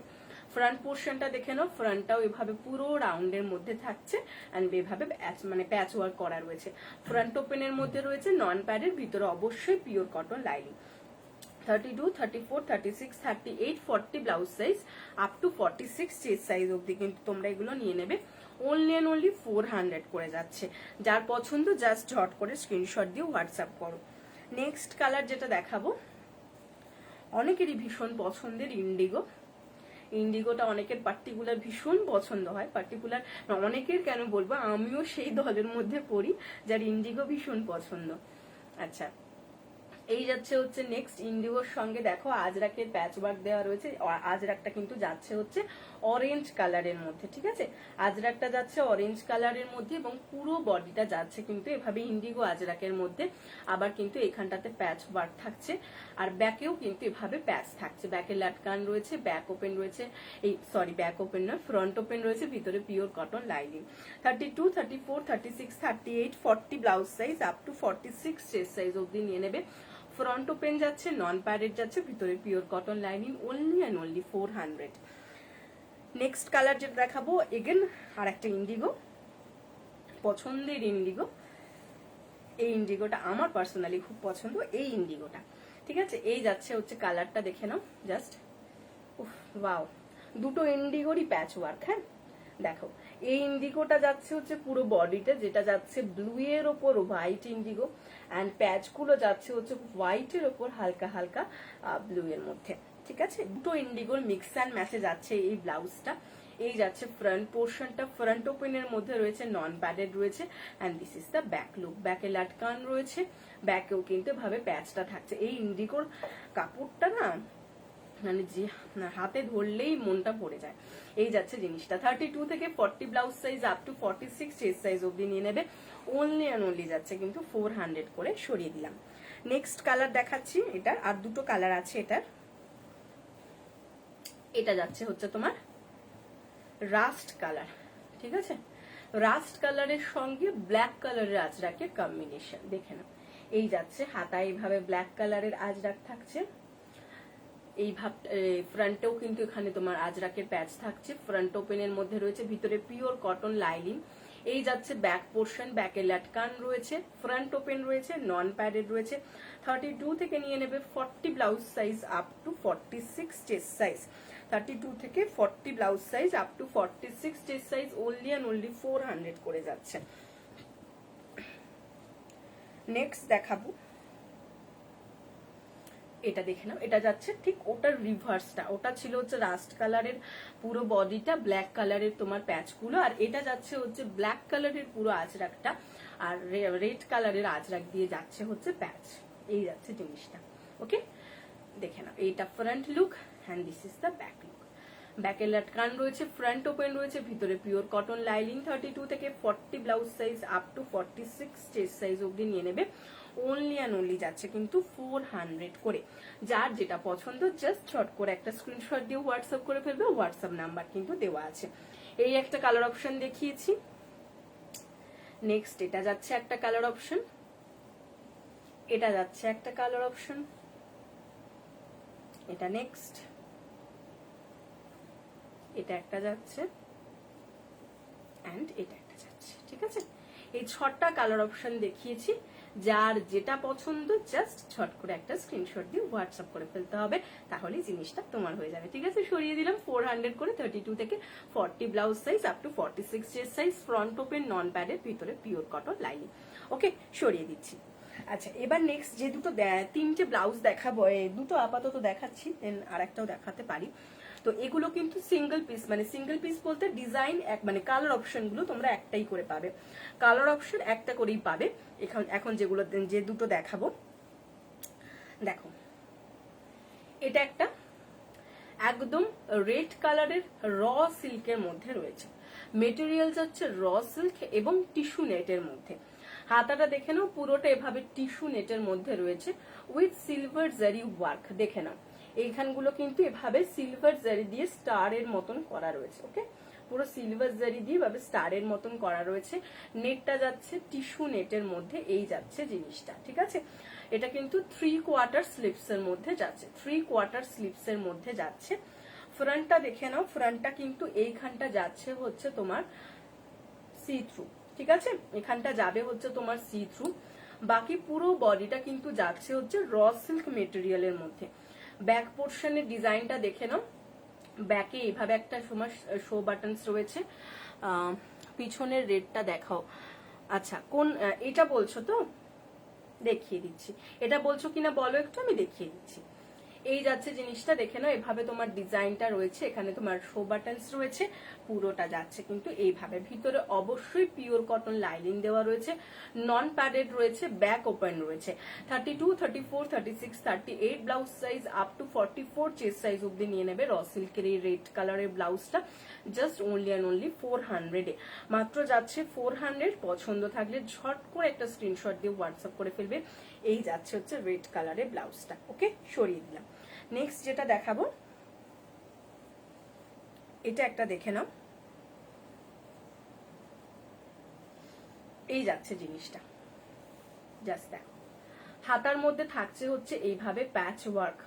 ফ্রন্ট পোর্শনটা দেখে নাও, ফ্রন্টটাও এভাবে পুরো রাউন্ডের মধ্যে থাকছে অ্যান্ড এভাবে মানে প্যাচ ওয়ার্ক করা রয়েছে। ফ্রন্ট ওপেনের মধ্যে রয়েছে নন প্যাডের, ভিতরে অবশ্যই pure cotton lining. 32, 34, 36, 38, 40 blouse size up to 46 chest size অবধি কিন্তু তোমরা এগুলো নিয়ে নেবে। অনলি অ্যান্ড অনলি 400 করে যাচ্ছে। যার পছন্দ জাস্ট ঝট করে স্ক্রিনশট দিয়ে হোয়াটসঅ্যাপ করো। নেক্সট কালার যেটা দেখাবো, অনেকেরই ভীষণ পছন্দের ইন্ডিগো। ইন্ডিগোটা অনেকের পার্টিকুলার ভীষণ পছন্দ হয়, পার্টিকুলার অনেকের কেন বলবো, আমিও সেই দলের মধ্যে পড়ি যার ইন্ডিগো ভীষণ পছন্দ। আচ্ছা, এই যাচ্ছে হচ্ছে নেক্সট ইন্ডিগোর সঙ্গে দেখো আজরাকের প্যাচ ওয়ার্ক দেওয়া রয়েছে। আজরাকটা কিন্তু যাচ্ছে হচ্ছে অরেঞ্জ কালারের মধ্যে, ঠিক আছে, আজরাকটা যাচ্ছে অরেঞ্জ কালারের মধ্যে এবং পুরো বডিটা যাচ্ছে কিন্তু এভাবে ইন্ডিগো আজরাকের মধ্যে। আবার কিন্তু এখানটাতে প্যাচ ওয়ার্ক থাকছে আর ব্যাকেও কিন্তু এভাবে প্যাচ থাকছে। ব্যাকে লাটকান রয়েছে, ব্যাক ওপেন রয়েছে, এই সরি ব্যাক ওপেন না ফ্রন্ট ওপেন রয়েছে, ভিতরে pure cotton lining. 32, 34, 36, 38, 40 blouse size up to 46 chest size অবধি নিয়ে নেবে। ফ্রন্ট ওপেন যাচ্ছে, নন প্যাডেড যাচ্ছে, ভিতরে pure cotton lining, only and only 400। Next colour যেটা দেখাবো, এগেন আর একটা ইন্ডিগো, পছন্দের ইন্ডিগো। এই ইন্ডিগোটা আমার পার্সোনালি খুব পছন্দ, এই ইন্ডিগোটা, ঠিক আছে। এই যাচ্ছে হচ্ছে কালারটা দেখে নাও জাস্ট, ওয়াও, দুটো ইন্ডিগোরই প্যাচ ওয়ার্ক। হ্যাঁ দেখো, এই ইন্ডিগোটা যাচ্ছে হচ্ছে পুরো বডিতে, যেটা যাচ্ছে ব্লু এর ওপর হোয়াইট ইন্ডিগো অ্যান্ড প্যাচ গুলো যাচ্ছে হচ্ছে হোয়াইটের ওপর হালকা হালকা ব্লু এর মধ্যে, ঠিক আছে। দুটো ইন্ডিগোর মিক্স অ্যান্ড ম্যাচে যাচ্ছে এই ব্লাউজটা। এই যাচ্ছে ফ্রন্ট পোর্শনটা, ফ্রন্ট ওপেনের মধ্যে রয়েছে, নন প্যাডেড রয়েছে and this is the back look. ব্যাকে লাটকান রয়েছে, ব্যাকেও কিন্তু ভাবে প্যাচটা থাকছে। এই ইন্ডিগোর কাপড়টা না মানে যে হাতে ধরলেই মনটা পড়ে যায়। এই যাচ্ছে জিনিসটা। 32 থেকে 40 blouse size up to 46 chest size অবধি নিয়ে নেবে। অনলি অ্যান্ড অনলি যাচ্ছে কিন্তু 400 করে, সরিয়ে দিলাম। নেক্সট কালার দেখাচ্ছি, এটার আর দুটো কালার আছে এটার। এটা যাচ্ছে হচ্ছে তোমার রাস্ট কালার, ঠিক আছে। রাস্ট কালারের সঙ্গে ব্ল্যাক কালারের আজরাকের কম্বিনেশন দেখে নাও। এই যাচ্ছে হাতায় এইভাবে ব্ল্যাক কালারের আজরাক থাকছে, এই ভাব ফ্রন্টেও কিন্তু এখানে তোমার আজরাকের প্যাচ থাকছে। ফ্রন্ট ওপেনের মধ্যে রয়েছে, ভিতরে পিওর কটন লাইনিং। এই যাচ্ছে ব্যাক পোর্শন, ব্যাকে লাটকান রয়েছে, ফ্রন্ট ওপেন রয়েছে, নন প্যাডেড রয়েছে। 32 থেকে নিয়ে নেবে 40 blouse size up to 46 chest size. 32 থেকে 40 blouse size up to 46 chest size, only and only 400 করে যাচ্ছে। নেক্সট দেখাবো, এটা দেখে নাও। এটা যাচ্ছে ঠিক ওটার রিভার্সটা, ওটা ছিল হচ্ছে রাস্ট কালারের পুরো বডিটা, ব্ল্যাক কালারের তোমার প্যাচগুলো, আর এটা যাচ্ছে হচ্ছে ব্ল্যাক কালারের পুরো আজরাকটা আর রেড কালারের আজরাক দিয়ে যাচ্ছে হচ্ছে প্যাচ। এই যাচ্ছে জিনিসটা, ওকে দেখে নাও। এইটা front look and this is the back look. ব্যাকে লাটকান রয়েছে, ফ্রন্ট ওপেন রয়েছে, ভিতরে পিওর কটন লাইনিং। 32 থেকে 40 blouse size up to 46 chest size অবধি নিয়ে নেবে। অনলি অ্যান্ড অনলি যাচ্ছে কিন্তু 400 করে। যার যেটা পছন্দ জাস্ট শর্ট করে একটা স্ক্রিনশট দিয়ে হোয়াটসঅ্যাপ করে ফেলবে, হোয়াটসঅ্যাপ নাম্বার কিন্তু দেওয়া আছে। এই একটা কালার অপশন দেখিয়েছি। নেক্সট এটা যাচ্ছে একটা কালার অপশন, এটা যাচ্ছে একটা কালার অপশন, এটা নেক্সট, এটা একটা যাচ্ছে এন্ড এটা একটা যাচ্ছে, ঠিক আছে। এই 6টা কালার অপশন দেখিয়েছি। যার যেটা পছন্দ জাস্ট ছট করে একটা স্ক্রিনশট দিয়ে হোয়াটসঅ্যাপ করে ফেলতে হবে, তাহলেই জিনিসটা তোমার হয়ে যাবে, ঠিক আছে। সরিয়ে দিলাম 400 করে। 32 থেকে 40 blouse size up to 46 chest size, front open, non প্যাডের, ভিতরে পিওর কটন লাইনিং, ওকে সরিয়ে দিচ্ছি। আচ্ছা, এবার নেক্সট যে দুটো 3টে ব্লাউজ দেখাবো, দুটো আপাতত দেখাচ্ছি, দেন আর একটাও দেখাতে পারি। তো এগুলো কিন্তু সিঙ্গেল পিস, মানে সিঙ্গেল পিস বলতে ডিজাইন এক, মানে কালার অপশন গুলো তোমরা একটাই করে পাবে, কালার অপশন একটা করেই পাবে। এখন যেগুলো যে দুটো দেখাবো, দেখো এটা একটা একদম রেড কালারের র সিল্কের মধ্যে রয়েছে, মেটেরিয়াল যাচ্ছে র সিল্ক এবং টিস্যু নেটের মধ্যে। হাতাটা দেখে নাও, পুরোটা এভাবে টিস্যু নেটের মধ্যে রয়েছে উইথ সিলভার জারি ওয়ার্ক। দেখে নাও এইখানগুলো কিন্তু এভাবে সিলভার জারি দিয়ে স্টারের মতন করা রয়েছে, ওকে পুরো সিলভার জারি দিয়ে ভাবে স্টারের মতন করা রয়েছে। নেটটা যাচ্ছে টিস্যু নেটের মধ্যে, এই যাচ্ছে জিনিসটা, ঠিক আছে। এটা কিন্তু 3/4 স্লিপস এর মধ্যে যাচ্ছে, 3/4 স্লিপস এর মধ্যে যাচ্ছে। ফ্রন্টটা দেখে নাও, ফ্রন্টটা কিন্তু এইখানটা যাচ্ছে হচ্ছে তোমার সি থ্রু, ঠিক আছে, এখানটা যাবে হচ্ছে তোমার সি থ্রু। বাকি পুরো বডিটা কিন্তু যাচ্ছে হচ্ছে র সিল্ক মেটেরিয়ালের মধ্যে। ব্যাক পোর্শনের ডিজাইনটা দেখে নাও, ব্যাকে এইভাবে একটা তোমার শো বাটনস রয়েছে। পিছনের রেডটা দেখাও। আচ্ছা কোন এটা বলছো তো, দেখিয়ে দিচ্ছি। এটা বলছো কিনা বলো একটু, আমি দেখিয়ে দিচ্ছি। এই যাচ্ছে জিনিসটা দেখে নাও, এভাবে তোমার ডিজাইনটা রয়েছে, এখানে তোমার শো বাটনস রয়েছে, পুরোটা যাচ্ছে কিন্তু এইভাবে। ভিতরে অবশ্যই পিওর কটন লাইনিং দেওয়া রয়েছে, নন প্যাডেড রয়েছে, ব্যাক ওপেন রয়েছে। 32, 34, 36, 38 blouse size up to 44 chest size অব্দি নিয়ে নেবে। র সিল্কের এই রেড কালারের ব্লাউজটা জাস্ট অনলি অ্যান্ড অনলি 400 এ মাত্র যাচ্ছে 400। পছন্দ থাকলে ঝট করে একটা স্ক্রিনশট দিয়ে হোয়াটসঅ্যাপ করে ফেলবে। এই যাচ্ছে হচ্ছে রেড কালারের ব্লাউজটা। ওকে, সরিয়ে দিলাম। নেক্সট যেটা দেখাবো, এটা একটা দেখে নাও। এই যাচ্ছে জিনিসটা, জাস্ট দেখো। হাতার মধ্যে থাকছে হচ্ছে এইভাবে প্যাচ ওয়ার্ক,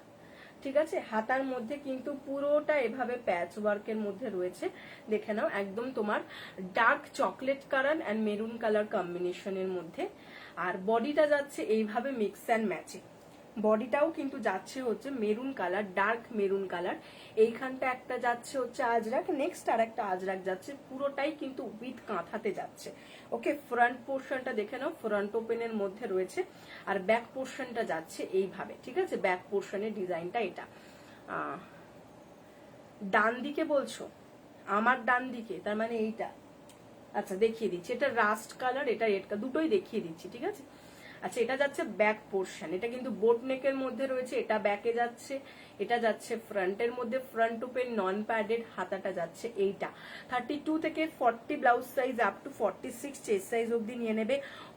ঠিক আছে, হাতার মধ্যে কিন্তু পুরোটা এভাবে প্যাচ ওয়ার্কের মধ্যে রয়েছে। দেখে নাও, একদম তোমার dark chocolate colour and maroon colour কম্বিনেশনের মধ্যে। আর বডিটা যাচ্ছে এইভাবে মিক্স অ্যান্ড ম্যাচিং। বডিটাও কিন্তু যাচ্ছে হচ্ছে maroon colour, dark maroon colour. এইখানটা একটা যাচ্ছে হচ্ছে আজরাক, নেক্সট আর একটা আজরাক যাচ্ছে, পুরোটাই কিন্তু উইথ কাঁথাতে যাচ্ছে। ওকে, ফ্রন্ট পোর্শনটা দেখে নাও, ফ্রন্ট ওপেনের মধ্যে রয়েছে। আর ব্যাক পোর্শনটা যাচ্ছে এইভাবে, ঠিক আছে, ব্যাক পোর্শনের ডিজাইনটা এটা। ডান দিকে বলছো, আমার ডান দিকে, তার মানে এইটা। আচ্ছা দেখিয়ে দিচ্ছি, এটা রাস্ট কালার, এটা রেড কালার, দুটোই দেখিয়ে দিচ্ছি, ঠিক আছে। আচ্ছা, এটা যাচ্ছে ব্যাক পোর্শন, এটা কিন্তু বোট নেকের মধ্যে রয়েছে, এটা ব্যাকে যাচ্ছে, এটা যাচ্ছে ফ্রন্টের মধ্যে, ফ্রন্ট ওপেন নন প্যাডেড, হাতাটা যাচ্ছে এইটা। 32 থেকে 40 blouse size up to 46 chest size অব্দি নিয়ে নেবে।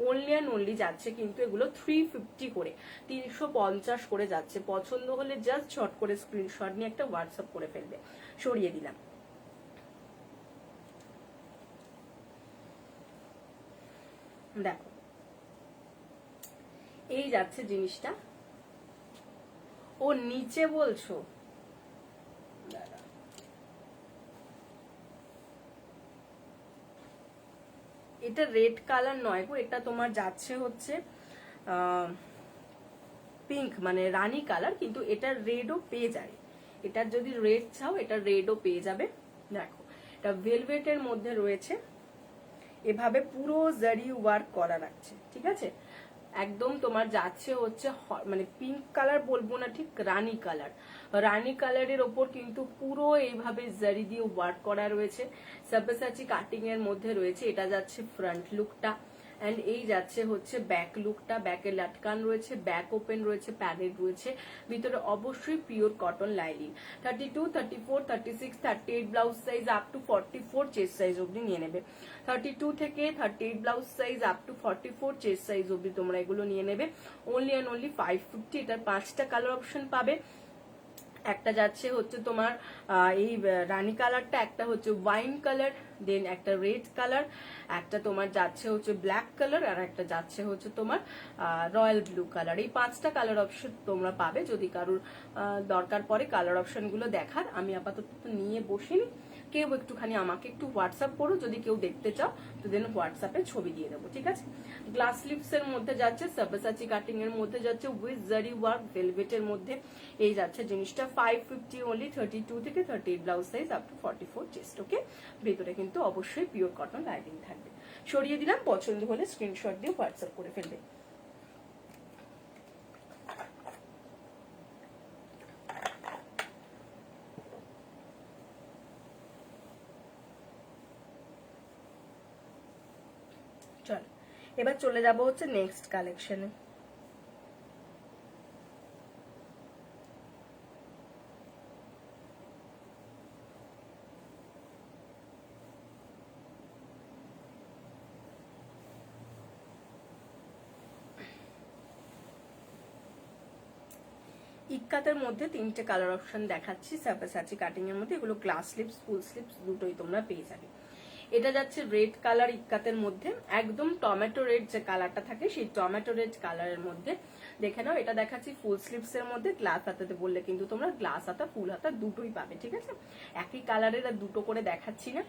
অনলি অ্যান্ড অনলি যাচ্ছে কিন্তু এগুলো 350 করে, 350 করে যাচ্ছে। পছন্দ হলে জাস্ট শর্ট করে স্ক্রিনশট নিয়ে একটা হোয়াটসঅ্যাপ করে ফেলবে। সরিয়ে দিলাম। দেখো, এই যাচ্ছে জিনিসটা। ও নিচে বলছো, এটা রেড কালার নয় গো, এটা তোমার যাচ্ছে হচ্ছে পিঙ্ক, মানে রানী কালার, কিন্তু এটা রেডও পেয়ে যায়। এটার যদি রেড চাও, এটা রেডও পেয়ে যাবে। দেখো, এটা ভেলভেটের মধ্যে রয়েছে, এভাবে পুরো জারি ওয়ার্ক করা রাখছে, ঠিক আছে। একদম তোমার যাচ্ছে হচ্ছে মানে পিঙ্ক কালার বলবো না, ঠিক রানী কালার। রানী কালারের ওপর কিন্তু পুরো এইভাবে জারি দিয়ে ওয়ার্ক করা রয়েছে। সাবসাচি কাটিং এর মধ্যে রয়েছে। এটা যাচ্ছে ফ্রন্ট লুকটা, এন্ড এই যাচ্ছে হচ্ছে ব্যাক লুকটা। ব্যাকে লাটকান রয়েছে, ব্যাক ওপেন রয়েছে, প্যাডেড রয়েছে, ভিতরে অবশ্যই pure cotton lining. 32, 34, 36, 38 blouse size up to 44 chest size অব্দি নিয়ে নেবে। 32 থেকে 38 blouse size up to 44 chest size অব্দি তোমরা এগুলো নিয়ে নেবে। Only and only 550। এটার 5টা কালার অপশন পাবে। একটা যাচ্ছে হচ্ছে তোমার এই রানী কালারটা, একটা হচ্ছে ওয়াইন কালার, দেন একটা রেড কালার, একটা তোমার যাচ্ছে হচ্ছে ব্ল্যাক কালার, আর একটা যাচ্ছে হচ্ছে তোমার রয়্যাল ব্লু কালার। এই 5টা কালার অপশন তোমরা পাবে। যদি কারোর দরকার পড়ে কালার অপশন গুলো দেখার, আমি আপাতত নিয়ে বসিনি। কেউ একটুখানি আমাকে একটু হোয়াটসঅ্যাপ করো, যদি কেউ দেখতে চাও তো দেন হোয়াটসঅ্যাপে ছবি দিয়ে দেবো, ঠিক আছে। গ্লাস লিপস এর মধ্যে যাচ্ছে, সাবসাচি কাটিং এর মধ্যে যাচ্ছে, উইথ জারি ওয়ার্ক ভেলভেটের মধ্যে। এই যাচ্ছে জিনিসটা 550 অনলি। 32 থেকে 38 blouse size up to 44 chest. Okay, ভেতরে কিন্তু অবশ্যই পিওর কটন লাইনিং থাকবে। সরিয়ে দিলাম। পছন্দ হলে স্ক্রিনশট দিয়ে হোয়াটসঅ্যাপ করে ফেলবে। চল, এবার চলে যাব হচ্ছে নেক্সট কালেকশনে। ইক্কাতের মধ্যে 3টে কালার অপশন দেখাচ্ছি, সাবসাচি কাটিং এর মধ্যে। এগুলো গ্লাস স্লিপস, ফুল স্লিপস দুটোই তোমরা পেয়ে যাবে। এটা যাচ্ছে রেড কালার ইক্কাতের মধ্যে, একদম টমেটো রেড যে কালারটা থাকে সেই টমেটো রেড কালারের মধ্যে। দেখে নাও, এটা দেখাচ্ছি ফুল স্লিভস এর মধ্যে। গ্লাস হাতাতে বললে কিন্তু তোমরা গ্লাস হাতা ফুল হাতা দুটোই পাবে, ঠিক আছে? একই কালারের আর দুটো করে দেখাচ্ছি না।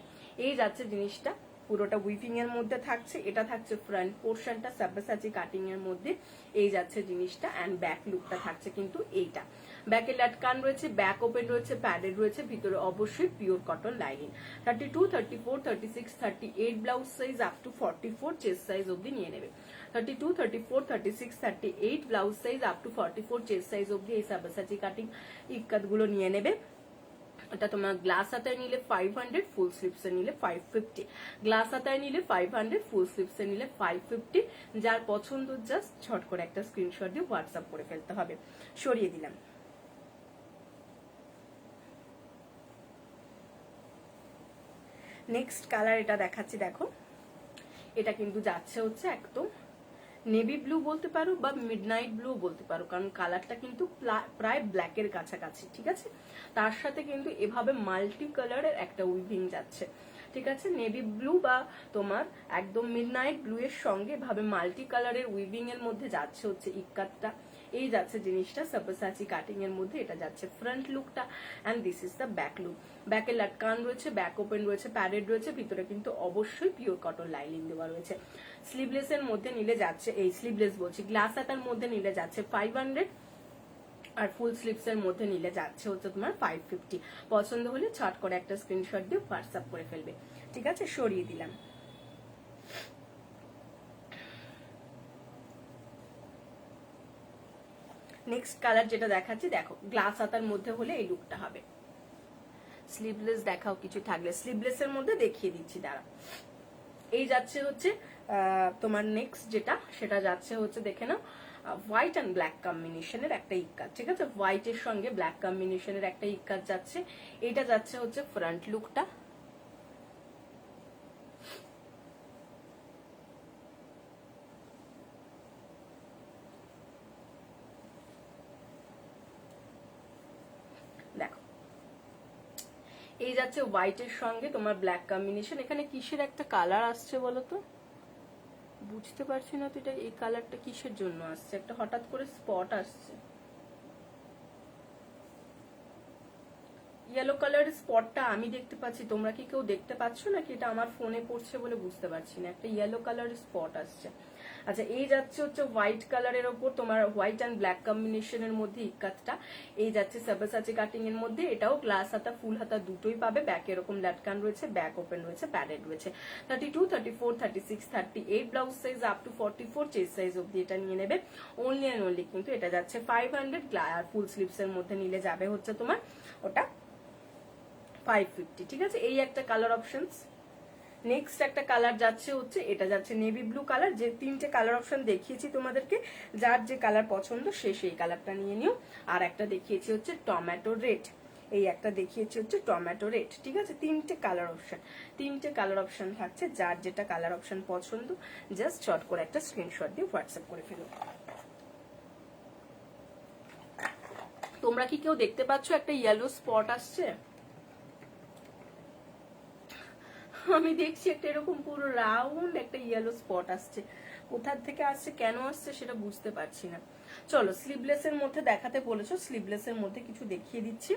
এই যাচ্ছে জিনিসটা, পুরোটা উইভিং এর মধ্যে থাকছে। এটা থাকছে ফ্রন্ট পোর্শনটা সাব্বাসাচি কাটিং এর মধ্যে। এই যাচ্ছে জিনিসটা, এন্ড ব্যাক লুকটা থাকছে কিন্তু এইটা। ব্যাকে লাটকান রয়েছে, ব্যাক ওপেন রয়েছে, প্যাডেড রয়েছে, ভিতরে অবশ্যই pure cotton lining. 32, 34, 36, 38 blouse size up to 44 chest size অব্দি নিয়ে নেবে। 32, 34, 36, 38 blouse size up to 44 chest size অব্দি এই সাব্বাসাচি কাটিং ইক্কাত গুলো নিয়ে নেবে। এটা তোমার গ্লাস হাতায় নিলে 500, ফুল স্লিভস এ নিলে 550। গ্লাস হাতায় নিলে 500, ফুল স্লিভস এ নিলে 550। যার পছন্দ জাস্ট ছট করে একটা স্ক্রিনশট দিয়ে হোয়াটসঅ্যাপ করে ফেলতে হবে। সরিয়ে দিলাম। নেক্সট কালার এটা দেখাচ্ছি, দেখো। এটা কিন্তু যাচ্ছে হচ্ছে একদম নেভি ব্লু বলতে পারো বা মিডনাইট ব্লু বলতে পারো, কারণ কালারটা কিন্তু প্রায় ব্ল্যাকের কাছাকাছি, ঠিক আছে? তার সাথে কিন্তু এভাবে মাল্টি কালারের একটা উইভিং যাচ্ছে, ঠিক আছে? নেভি ব্লু বা তোমার একদম মিডনাইট ব্লু এর সঙ্গে ভাবে মাল্টি কালারের উইভিং এর মধ্যে যাচ্ছে হচ্ছে ইক্কাতটা। এই যাচ্ছে জিনিসটা সাব্বাসাচি কাটিং এর মধ্যে। এটা যাচ্ছে ফ্রন্ট লুকটা, and this is the back look. ব্যাকে লাটকান রয়েছে, ব্যাক ওপেন রয়েছে, প্যাডেড রয়েছে, ভিতরে কিন্তু অবশ্যই পিওর কটন লাইনিং দেওয়া রয়েছে। স্লিভলেস এর মধ্যে নিলে যাচ্ছে, এই স্লিভলেস বলছি, গ্লাস হাতার মধ্যে নিলে যাচ্ছে 500, আর ফুল স্লিভস এর মধ্যে নিলে যাচ্ছে হচ্ছে তোমার 550। পছন্দ হলে ছট করে একটা স্ক্রিনশট দিয়ে হোয়াটসঅ্যাপ করে ফেলবে, ঠিক আছে? সরিয়ে দিলাম। নেক্সট কালার যেটা দেখাচ্ছি, দেখো গ্লাস হাতার মধ্যে হলে এই লুকটা হবে। স্লিভলেস দেখাও কিছু থাকলে, স্লিভলেস এর মধ্যে দেখিয়ে দিচ্ছি, দাঁড়া। এই যাচ্ছে হচ্ছে তোমার নেক্সট যেটা, সেটা যাচ্ছে হচ্ছে দেখে নাও, হোয়াইট অ্যান্ড ব্ল্যাক কম্বিনেশনের একটা ইক্কাত, ঠিক আছে? হোয়াইটের সঙ্গে ব্ল্যাক কম্বিনেশনের একটা ইক্কাত যাচ্ছে। এটা যাচ্ছে হচ্ছে ফ্রন্ট লুকটা। দেখো, এই যাচ্ছে হোয়াইটের সঙ্গে তোমার ব্ল্যাক কম্বিনেশন। এখানে কিসের একটা কালার আসছে বলো তো? বুঝতে পারছি না তো, এটা এই কালারটা কিসের জন্য আসছে? একটা হঠাৎ করে স্পট আসছে, ইয়েলো কালারের স্পটটা আমি দেখতে পাচ্ছি, তোমরা কি কেউ দেখতে পাচ্ছ নাকি? এটা আমার ফোনে পড়ছে বলে বুঝতে পারছি না, একটা ইয়েলো কালারের স্পট আসছে। আচ্ছা, এই যাচ্ছে হচ্ছে হোয়াইট কালারের ওপর তোমার হোয়াইট অ্যান্ড ব্ল্যাক কম্বিনেশনের মধ্যে ইক্কাতটা। এই যাচ্ছে সাব্বাসাচি কাটিং এর মধ্যে। এটাও গ্লাস হাতা ফুল হাতা দুটোই পাবে। ব্যাক এরকম লাটকান রয়েছে, ব্যাক ওপেন রয়েছে, প্যাডেড রয়েছে। 32, 34, 36, 38 blouse size up to 44 chest size অব্দি এটা নিয়ে নেবে। অনলি অ্যান্ড অনলি কিন্তু এটা যাচ্ছে 500, আর ফুল স্লিভস এর মধ্যে নিলে যাবে হচ্ছে তোমার ওটা 550, ঠিক আছে? এই একটা কালার অপশনস। নেক্সট একটা কালার যাচ্ছে হচ্ছে, এটা যাচ্ছে নেভি ব্লু কালার। যে তিনটে কালার অপশন দেখিয়েছি তোমাদেরকে, যার যে কালার পছন্দ সে সেই কালারটা নিয়ে নিও। আর একটা দেখিয়েছি হচ্ছে টমেটো রেড, এই একটা দেখিয়েছি হচ্ছে টমেটো রেড, ঠিক আছে? তিনটে কালার অপশন, তিনটে কালার অপশন থাকছে। যার যেটা কালার অপশন পছন্দ জাস্ট শর্ট করে একটা স্ক্রিনশট দিয়ে হোয়াটসঅ্যাপ করে ফেলো। তোমরা কি কেউ দেখতে পাচ্ছ একটা ইয়েলো স্পট আসছে? আমি দেখছি একটা এরকম পুরো রাউন্ড একটা ইয়েলো স্পট আসছে। কোথা থেকে আসছে, কেন আসছে সেটা বুঝতে পারছি না। চলো, স্লিভলেস এর মধ্যে দেখাতে বলেছো, স্লিভলেস এর মধ্যে কিছু দেখিয়ে দিচ্ছি।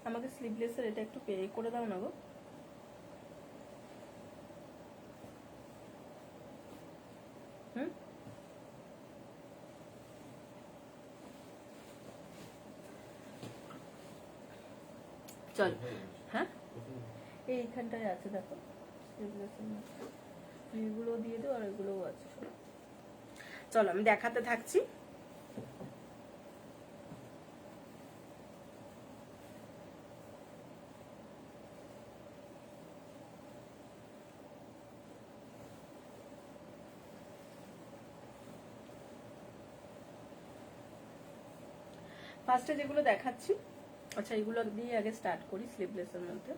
আমাকে স্লিভলেস এর এটা একটু পে করে দাও না গো। চল, হ্যাঁ এইখানটায় আছে দেখো, এগুলো দিয়ে দাও, আর এগুলোও আছে। চলো আমি দেখাতে থাকছি। ফার্স্টে যেগুলো দেখাচ্ছি, আচ্ছা এগুলো দিয়ে আগে স্টার্ট করি স্লিভলেসের মধ্যে।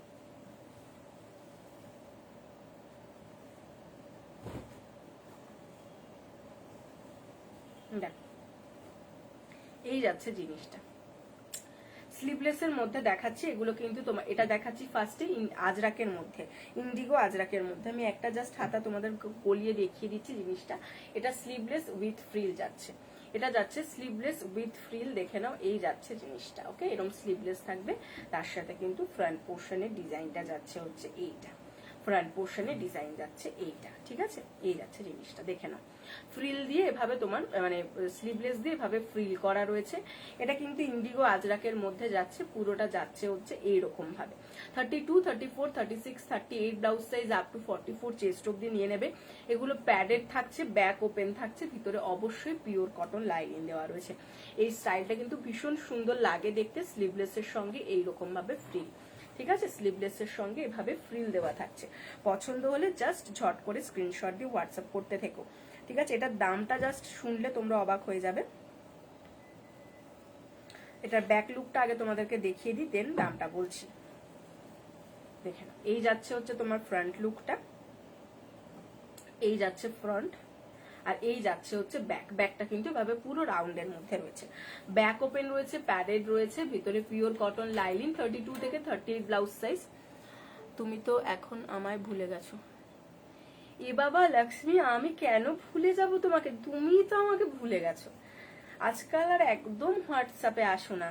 দেখ এই যাচ্ছে জিনিসটা স্লিভলেসের মধ্যে দেখাচ্ছি, এগুলো কিন্তু তোমার এটা দেখাচ্ছি ফার্স্টে আজরাকের মধ্যে, ইন্ডিগো আজরাকের মধ্যে। আমি একটা জাস্ট হাতা তোমাদের গলিয়ে দেখিয়ে দিচ্ছি জিনিসটা। এটা স্লিভলেস উইথ ফ্রিল যাচ্ছে, এটা যাচ্ছে স্লিভলেস উইথ ফ্রিল, দেখে নাও এই যাচ্ছে জিনিসটা। ওকে, এরকম স্লিভলেস থাকবে, তার সাথে কিন্তু ফ্রন্ট পোর্শনের ডিজাইনটা যাচ্ছে হচ্ছে এইটা, ফ্রন্ট পোর্শনের ডিজাইন যাচ্ছে এইটা, ঠিক আছে, এই যাচ্ছে জিনিসটা দেখে নাও। ফ্রিল দিয়ে এভাবে তোমার মানে স্লিভলেস দিয়ে এভাবে ফ্রিল করা রয়েছে। এটা কিন্তু ইন্ডিগো আজরাকের মধ্যে যাচ্ছে, পুরোটা যাচ্ছে হচ্ছে এইরকম ভাবে। 32, 34, 36, 38 blouse size up to 44 chest অব্দি নিয়ে নেবে। এগুলো প্যাডেড থাকছে, ব্যাক ওপেন থাকছে, ভিতরে অবশ্যই পিওর কটন লাইনিং দেওয়া রয়েছে। এই স্টাইলটা কিন্তু ভীষণ সুন্দর লাগে দেখতে, স্লিভলেসের সঙ্গে এইরকম ভাবে ফ্রিল, ঠিক আছে, স্লিভলেসের সঙ্গে এভাবে ফ্রিল দেওয়া থাকছে। পছন্দ হলে জাস্ট ঝট করে স্ক্রিনশট দিয়ে হোয়াটসঅ্যাপ করতে থেকো, ঠিক আছে। এটার দামটা জাস্ট শুনলে তোমরা অবাক হয়ে যাবে। এটার ব্যাক লুকটা আগে তোমাদেরকে দেখিয়ে দিই, দেন দামটা বলছি। দেখে নাও, এই যাচ্ছে হচ্ছে তোমার ফ্রন্ট লুকটা, এই যাচ্ছে ফ্রন্ট, আর এই যাচ্ছে হচ্ছে ব্যাক। ব্যাকটা কিন্তু এভাবে পুরো রাউন্ডের মধ্যে রয়েছে, ব্যাক ওপেন রয়েছে, প্যাডেড রয়েছে, ভিতরে পিওর কটন লাইনিং। 32 থেকে 38 ব্লাউজ সাইজ। তুমি তো এখন আমায় ভুলে গেছো। এ বাবা লক্ষ্মী, আমি কেন ভুলে যাব তোমাকে, তুমি তো আমাকে ভুলে গেছো। আজকাল আর একদম হোয়াটসঅ্যাপে আসো না,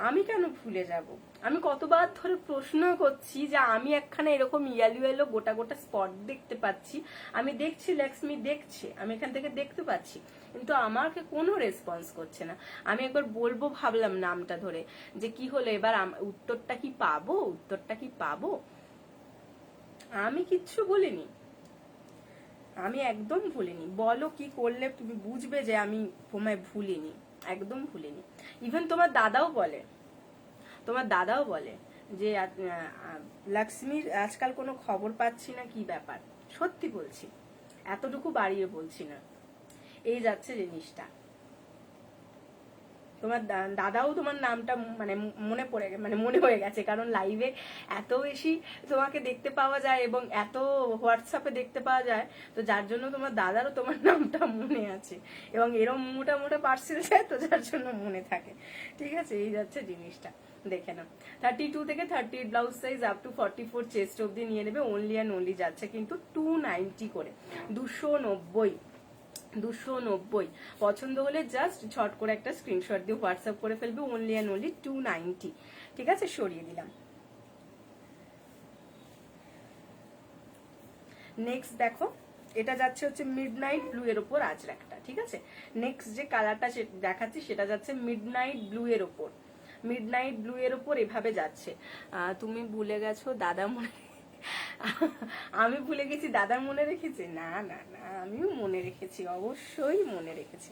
আমি কেন ভুলে যাব। আমি কতবার ধরে প্রশ্ন করছি যে আমি একখানে এরকম ইয়েলো ইয়েলো গোটা গোটা স্পট দেখতে পাচ্ছি, আমি দেখছি লক্ষ্মী দেখছে, আমি এখান থেকে দেখতে পাচ্ছি, কিন্তু আমাকে কোনো রেসপন্স করছে না। আমি একবার বলবো ভাবলাম নামটা ধরে যে কি হলো এবার, উত্তরটা কি পাবো, উত্তরটা কি পাবো। আমি কিচ্ছু বলিনি, আমি একদম ভুলিনি। বলো কি করলে তুমি বুঝবে যে আমি তোমায় ভুলিনি, একদম ভুলিনি। ইভেন তোমার দাদাও বলে, তোমার দাদাও বলে যে লক্ষ্মীর আজকাল কোনো খবর পাচ্ছি না, কি ব্যাপার। সত্যি বলছি, এতটুকু বাড়িয়ে বলছি না। এই যাচ্ছে জিনিসটা, তোমার দাদাও তোমার নামটা মানে মনে পড়ে মানে মনে হয়ে গেছে, কারণ লাইভে এত বেশি তোমাকে দেখতে পাওয়া যায় এবং এত হোয়াটসঅ্যাপে দেখতে পাওয়া যায়, তো যার জন্য তোমার দাদারও তোমার নামটা মনে আছে, এবং এরম মোটা মোটা পার্সেল যায় তো যার জন্য মনে থাকে, ঠিক আছে। এই যাচ্ছে জিনিসটা, দেখে নাও। 32 থেকে 38 blouse size up to 44 chest অব্দি নিয়ে নেবে। অনলি অ্যান্ড অনলি যাচ্ছে কিন্তু 290 করে, 290, 290। পছন্দ হলে জাস্ট ছট করে একটা স্ক্রিনশট দিয়ে হোয়াটসঅ্যাপ করে ফেলবে। অনলি অ্যান্ড অনলি 290, ঠিক আছে, সরিয়ে দিলাম। নেক্সট দেখো, এটা যাচ্ছে হচ্ছে মিডনাইট ব্লু এর উপর আজরাকটা, ঠিক আছে। নেক্সট যে কালারটা দেখাচ্ছি সেটা যাচ্ছে মিডনাইট ব্লু এর উপর, মিডনাইট ব্লু এর উপর এভাবে যাচ্ছে। তুমি ভুলে গেছো দাদা মনে, আমি ভুলে গেছি দাদা মনে রেখেছে, না না না, আমিও মনে রেখেছি, অবশ্যই মনে রেখেছি,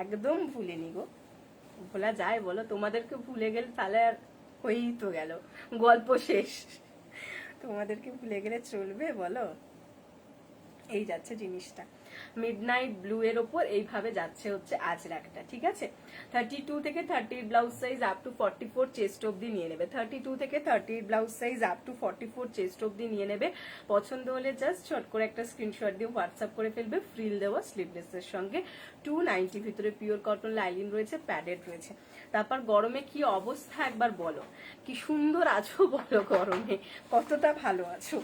একদম ভুলিনি গো। ভোলা যায় বলো, তোমাদেরকে ভুলে গেলে তাহলে আর হয়েই তো গেল, গল্প শেষ। তোমাদেরকে ভুলে গেলে চলবে বলো। এই যাচ্ছে জিনিসটা, মিডনাইট ব্লু এর ওপর এইভাবে যাচ্ছে হচ্ছে আজরাকটা, ঠিক আছে। 32 থেকে 38 blouse size up to 44 chest অব্দি নিয়ে নেবে। 32 থেকে 38 blouse size up to 44 chest অব্দি নিয়ে নেবে। পছন্দ হলে জাস্ট শর্ট করে একটা স্ক্রিনশট দিয়ে হোয়াটসঅ্যাপ করে ফেলবে। ফ্রিল দেওয়া স্লিভলেস এর সঙ্গে 290, ভিতরে পিওর কটন লাইনিং রয়েছে, প্যাডেড রয়েছে। তারপর গরমে কি অবস্থা একবার বলো, কি সুন্দর আছো বলো, গরমে কতটা ভালো আছো।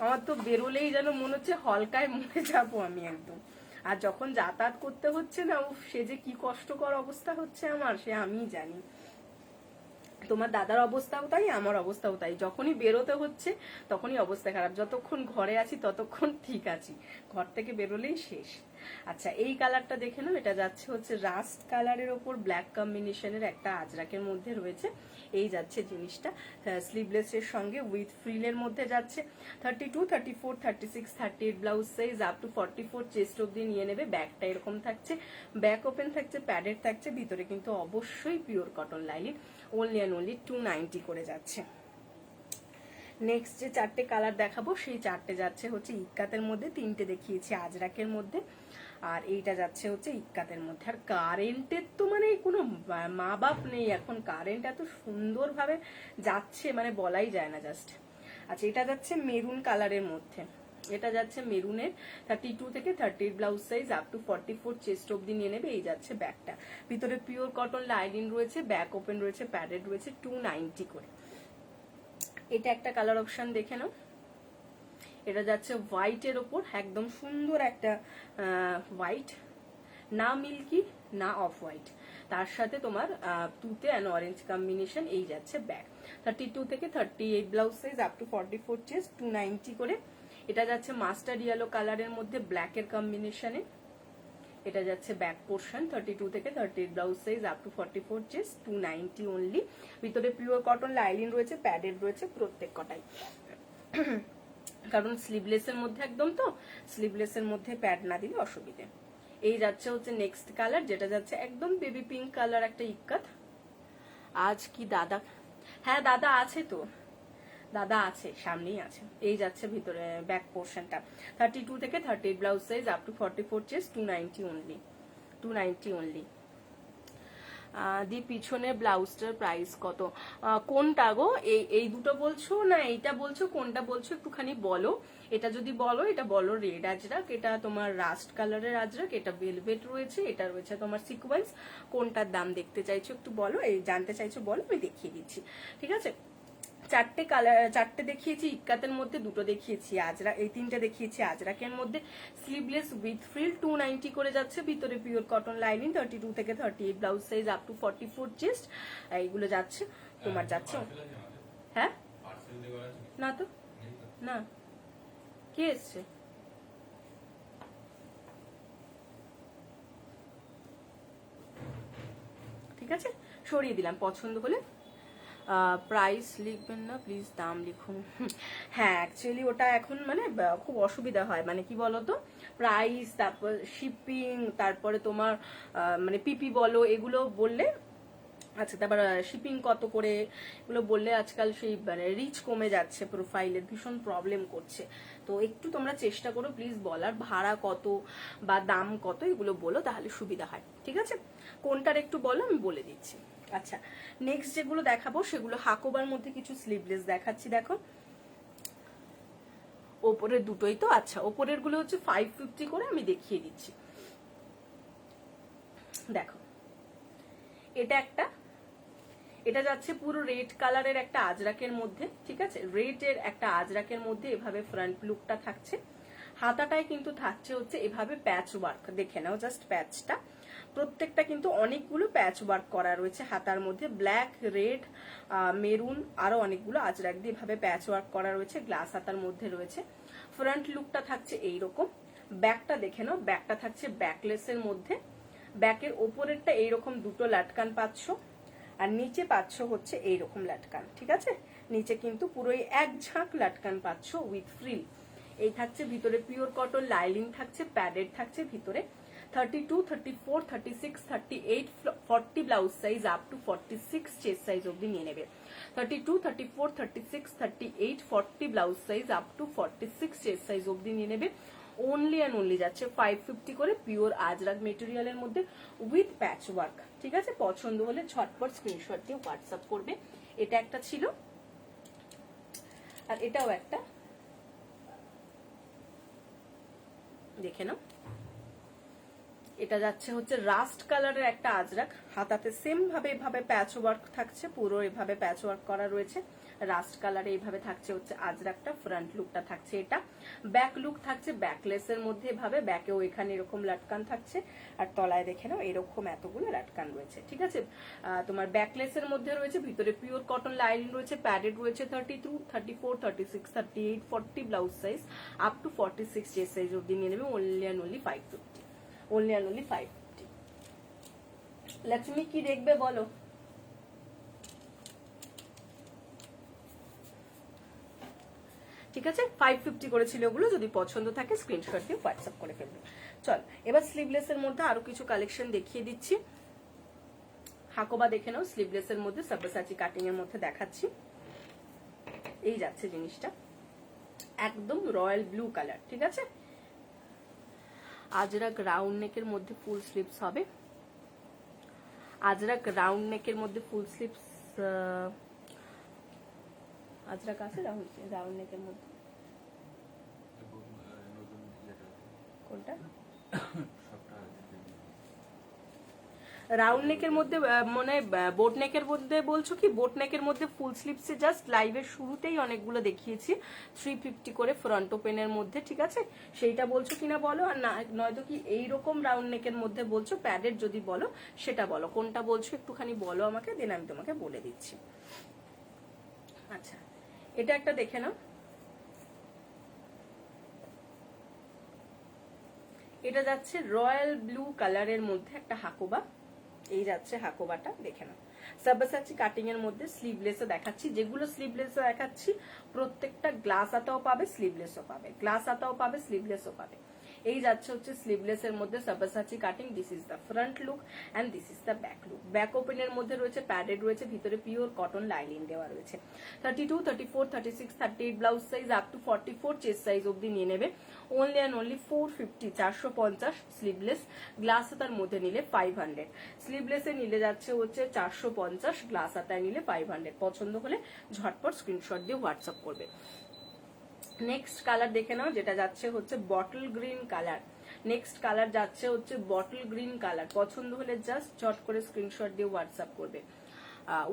আমার তো বেরোলেই যেন মনে হচ্ছে হলকায় মরে যাবো আমি একদম। আর যখন যাতায়াত করতে হচ্ছে না, সে যে কি কষ্টকর অবস্থা হচ্ছে আমার, সে আমিই জানি। তোমার দাদার অবস্থাও তাই, আমার অবস্থাও তাই। যখনই বেরোতে হচ্ছে তখনই অবস্থা খারাপ, যতক্ষণ ঘরে আছি ততক্ষণ ঠিক আছি, ঘর থেকে বেরোলেই শেষ। আচ্ছা, এই কালারটা দেখে নাও, এটা যাচ্ছে হচ্ছে রাস্ট কালারের ওপর ব্ল্যাক কম্বিনেশনের একটা আজরাকের মধ্যে রয়েছে। এই যাচ্ছে জিনিসটা, স্লিভলেস এর সঙ্গে উইথ ফ্রিলের মধ্যে যাচ্ছে। 32, 34, 36, 38 blouse size up to 44 chest অব্দি নিয়ে নেবে। ব্যাকটা এরকম থাকছে, ব্যাক ওপেন থাকছে, প্যাডেড থাকছে, ভিতরে কিন্তু অবশ্যই pure cotton lining. Only and only 290 করে যাচ্ছে। নেক্সট যে চারটে কালার দেখাবো সেই চারটে যাচ্ছে হচ্ছে ইক্কাতের মধ্যে, তিনটে দেখিয়েছি আজরাকের মধ্যে, আর এইটা যাচ্ছে হচ্ছে ইক্কাতের মধ্যে। আর কারেন্টের তো মানে কোনো মা বাপ নেই এখন, কারেন্ট এত সুন্দরভাবে যাচ্ছে মানে বলাই যায় না জাস্ট। আচ্ছা, এটা যাচ্ছে মেরুন কালারের মধ্যে, এটা যাচ্ছে মেরুনের 32 থেকে 38 blouse size up to 44 chest অব্দি নিয়ে নেবে। এই যাচ্ছে ব্যাকটা, ভিতরে পিওর কটন লাইনিং রয়েছে, ব্যাক ওপেন রয়েছে, প্যাডেড রয়েছে, 290 করে। এটা একটা কালার অপশন দেখে নাও। এটা যাচ্ছে হোয়াইটের ওপর, একদম সুন্দর একটা হোয়াইট, না মিল্কি না অফ হোয়াইট, তার সাথে তোমার তুতে অ্যান্ড অরেঞ্জ কম্বিনেশন। এই যাচ্ছে ব্যাক, 32 থেকে 38 blouse size up to 44 chest, 290 করে। এটা যাচ্ছে মাস্টার্ড ইয়েলো কালারের মধ্যে ব্ল্যাকের কম্বিনেশনে। এটা যাচ্ছে ব্যাক পোর্শন, 32 থেকে 38 blouse size up to 44 chest, 290 only. ভিতরে পিওর কটন লাইলিন রয়েছে, প্যাডেড রয়েছে প্রত্যেক কটাই, কারণ স্লিভলেসের মধ্যে একদম, তো স্লিভলেসের মধ্যে প্যাড না দিলে অসুবিধে। এই যাচ্ছে হচ্ছে নেক্সট কালার, যেটা যাচ্ছে একদম বেবি পিঙ্ক কালার একটা ইক্কাত। আজ কি দাদা, হ্যাঁ দাদা আছে তো, দাদা আছে, সামনেই আছে। এই যাচ্ছে ভিতরে ব্যাক পোর্শনটা, 32 থেকে 38 blouse size up to 44 chest, 290 only, 290 only. দি পিছনে ব্লাউজটার প্রাইস কত? কোনটা গো? এই দুটো বলছো না এইটা বলছো, কোনটা বলছো একটুখানি বলো। এটা যদি বলো, এটা বলো রেড আজরাক, এটা তোমার রাস্ট কালারের আজরাক, এটা ভেলভেট রয়েছে, এটা রয়েছে তোমার সিকোয়েন্স। কোনটার দাম দেখতে চাইছো একটু বলো, এই জানতে চাইছো বলো, আমি দেখিয়ে দিচ্ছি। ঠিক আছে, চারটে কালার, চারটে দেখিয়েছি ইক্কাতের মধ্যে, দুটো দেখিয়েছি আজরা, এই তিনটে দেখিয়েছি আজরাকের মধ্যে। স্লিভলেস উইথ ফ্রিল, 290 করে যাচ্ছে। ভিতরে পিওর কটন লাইনিং, 32 থেকে 38 blouse size up to 44 chest. এইগুলো যাচ্ছে তোমার, যাচ্ছে। হ্যাঁ না তো, না, কে এসছে? ঠিক আছে, সরিয়ে দিলাম। পছন্দ হলে প্রাইস লিখবেন না প্লিজ, দাম লিখুন। হ্যাঁ, অ্যাকচুয়ালি ওটা এখন মানে খুব অসুবিধা হয়, মানে কি বলতো, প্রাইস, তারপর শিপিং, তারপরে তোমার মানে পিপি বলো, এগুলো বললে, আচ্ছা তারপর শিপিং কত করে এগুলো বললে আজকাল সেই মানে রিচ কমে যাচ্ছে, প্রোফাইলের ভীষণ প্রবলেম করছে। তো একটু তোমরা চেষ্টা করো প্লিজ বলার, ভাড়া কত বা দাম কত এগুলো বলো, তাহলে সুবিধা হয়। ঠিক আছে, কোনটার একটু বলো, আমি বলে দিচ্ছি। আচ্ছা, নেক্সট যেগুলো দেখাবো সেগুলো হাকোবার মধ্যে কিছু স্লিভলেস দেখাচ্ছি। দেখো ওপরের দুটোই তো, আচ্ছা ওপরের গুলো হচ্ছে 550 করে, আমি দেখিয়ে দিচ্ছি। দেখো এটা একটা, এটা যাচ্ছে পুরো রেড কালারের একটা আজরাকের মধ্যে। ঠিক আছে, রেড এর একটা আজরাকের মধ্যে এভাবে ফ্রন্ট লুকটা থাকছে। হাতাটায় কিন্তু থাকছে হচ্ছে এভাবে প্যাচ ওয়ার্ক, দেখে নাও জাস্ট প্যাচটা, প্রত্যেকটা কিন্তু অনেকগুলো প্যাচ ওয়ার্ক করা রয়েছে হাতার মধ্যে, ব্ল্যাক, রেড, মেরুন, আরো অনেকগুলো আজরাক দিয়ে এভাবে প্যাচ ওয়ার্ক করা রয়েছে, গ্লাস হাতার মধ্যে রয়েছে। ফ্রন্ট লুকটা থাকছে এইরকম। ব্যাকটা দেখে নাও, ব্যাকটা থাকছে ব্যাকলেসের মধ্যে। ব্যাকের ওপরেরটা এইরকম দুটো লাটকান পাচ্ছ, আর নিচে পাচ্ছ হচ্ছে এইরকম লাটকান। ঠিক আছে, নিচে কিন্তু পুরোই এক ঝাঁক লাটকান পাচ্ছ উইথ ফ্রিল। এই থাকছে ভিতরে পিওর কটন লাইলিং থাকছে, প্যাডেড থাকছে ভিতরে। 32, 34, 36, 38, 40 blouse size up to 46 chest size অব্দি নিয়ে নেবে। 32, 34, 36, 38, 40 blouse size up to 46 chest size অব্দি নিয়ে নেবে। অনলি অ্যান্ড অনলি যাচ্ছে 550 করে, পিওর আজরাক মেটেরিয়ালের মধ্যে উইথ প্যাচ ওয়ার্ক। ঠিক আছে, পছন্দ হলে ঝটপট স্ক্রিনশট দিয়ে হোয়াটসঅ্যাপ করবে। এটা একটা ছিল, আর এটাও একটা, দেখে নাও। এটা যাচ্ছে হচ্ছে রাস্ট কালারের একটা আজরাক, হাতাতে সেম ভাবে এভাবে প্যাচ ওয়ার্ক থাকছে, পুরো এভাবে প্যাচ ওয়ার্ক করা রয়েছে। রাস্ট কালারে এইভাবে থাকছে হচ্ছে আজরাকটা, ফ্রন্ট লুকটা থাকছে এটা। ব্যাক লুক থাকছে ব্যাকলেসের মধ্যে এভাবে, ব্যাকেও এখানে এরকম লাটকান থাকছে, আর তলায় দেখে নাও এরকম এতগুলো লাটকান রয়েছে। ঠিক আছে, তোমার ব্যাকলেসের মধ্যে রয়েছে, ভিতরে পিওর কটন লাইনিং রয়েছে, প্যাডেড রয়েছে। 32, 34, 36, 38, 40 blouse size up to 46 chest size অব্দি নিয়ে নেবে। Only and only 550, only and only 550। Lakshmi কি দেখবে বলো? ঠিক আছে, 550 করেছিল ওগুলো, যদি পছন্দ থাকে স্ক্রিনশট দিয়ে হোয়াটসঅ্যাপ করে ফেলবে। চল এবার স্লিভলেসের মধ্যে আরো কিছু কালেকশন দেখিয়ে দিচ্ছি। হাকোবা দেখে নাও, স্লিভলেসের মধ্যে সাব্বাসাচি কাটিং এর মধ্যে দেখাচ্ছি। এই যাচ্ছে জিনিসটা, একদম রয়্যাল ব্লু কালার, ঠিক আছে। আজরাক রাউন্ড নেকের মধ্যে ফুল স্লিভস হবে, আজরাক রাউন্ড নেকের মধ্যে ফুল স্লিভস, আজরাক আছে রাউন্ড নেকের মধ্যে, কোনটা রাউন্ড নেকের মধ্যে, মানে বোট নেকের মধ্যে বলছো কি? বোট নেকের মধ্যে ফুল স্লিভসে জাস্ট লাইভের শুরুতেই অনেকগুলো দেখিয়েছি 350 করে ফ্রন্ট ওপেনের মধ্যে, ঠিক আছে, সেইটা বলছো কিনা বলো। আর না নয়তো কি এইরকম রাউন্ড নেকের মধ্যে বলছো, প্যাডের যদি বলো সেটা বলো, কোনটা বলছো একটুখানি বলো আমাকে, দেন আমি তোমাকে বলে দিচ্ছি। আচ্ছা, এটা একটা দেখে নাও, এটা যাচ্ছে রয়্যাল ব্লু কালারের মধ্যে একটা হাকোবা, এই যাচ্ছে হাকোবাটা, দেখে নাও। সাবাসাচি কাটিং এর মধ্যে স্লিভলেসও দেখাচ্ছি, যেগুলো স্লিভলেসও দেখাচ্ছি প্রত্যেকটা গ্লাস আতাও পাবে, স্লিভলেসও পাবে, গ্লাস আতাও পাবে, স্লিভলেসও পাবে। এই যাচ্ছে হচ্ছে স্লিভলেস এর মধ্যে Sabyasachi cutting. This is the front look and this is the back look. Back ওপেনের মধ্যে রয়েছে প্যাডেড রয়েছে, ভিতরে পিওর কটন লাইনিং দেওয়া রয়েছে। 32, 34, 36, 38 blouse size up to 44 chest size অবধি নিয়ে নেবে। Only and only 450, 450 sleeveless, glass হাতার মধ্যে নিলে 500, স্লিভলেসে নিলে যাচ্ছে হচ্ছে 450, গ্লাস হাতায় নিলে 500। পছন্দ হলে ঝটপট স্ক্রিনশট দিয়ে হোয়াটসঅ্যাপ করবে। নেক্সট কালার দেখে নাও, যেটা যাচ্ছে হচ্ছে bottle green colour. Next colour যাচ্ছে হচ্ছে বটল গ্রিন কালার। পছন্দ হলে জাস্ট চট করে স্ক্রিনশট দিয়ে হোয়াটসঅ্যাপ করবে।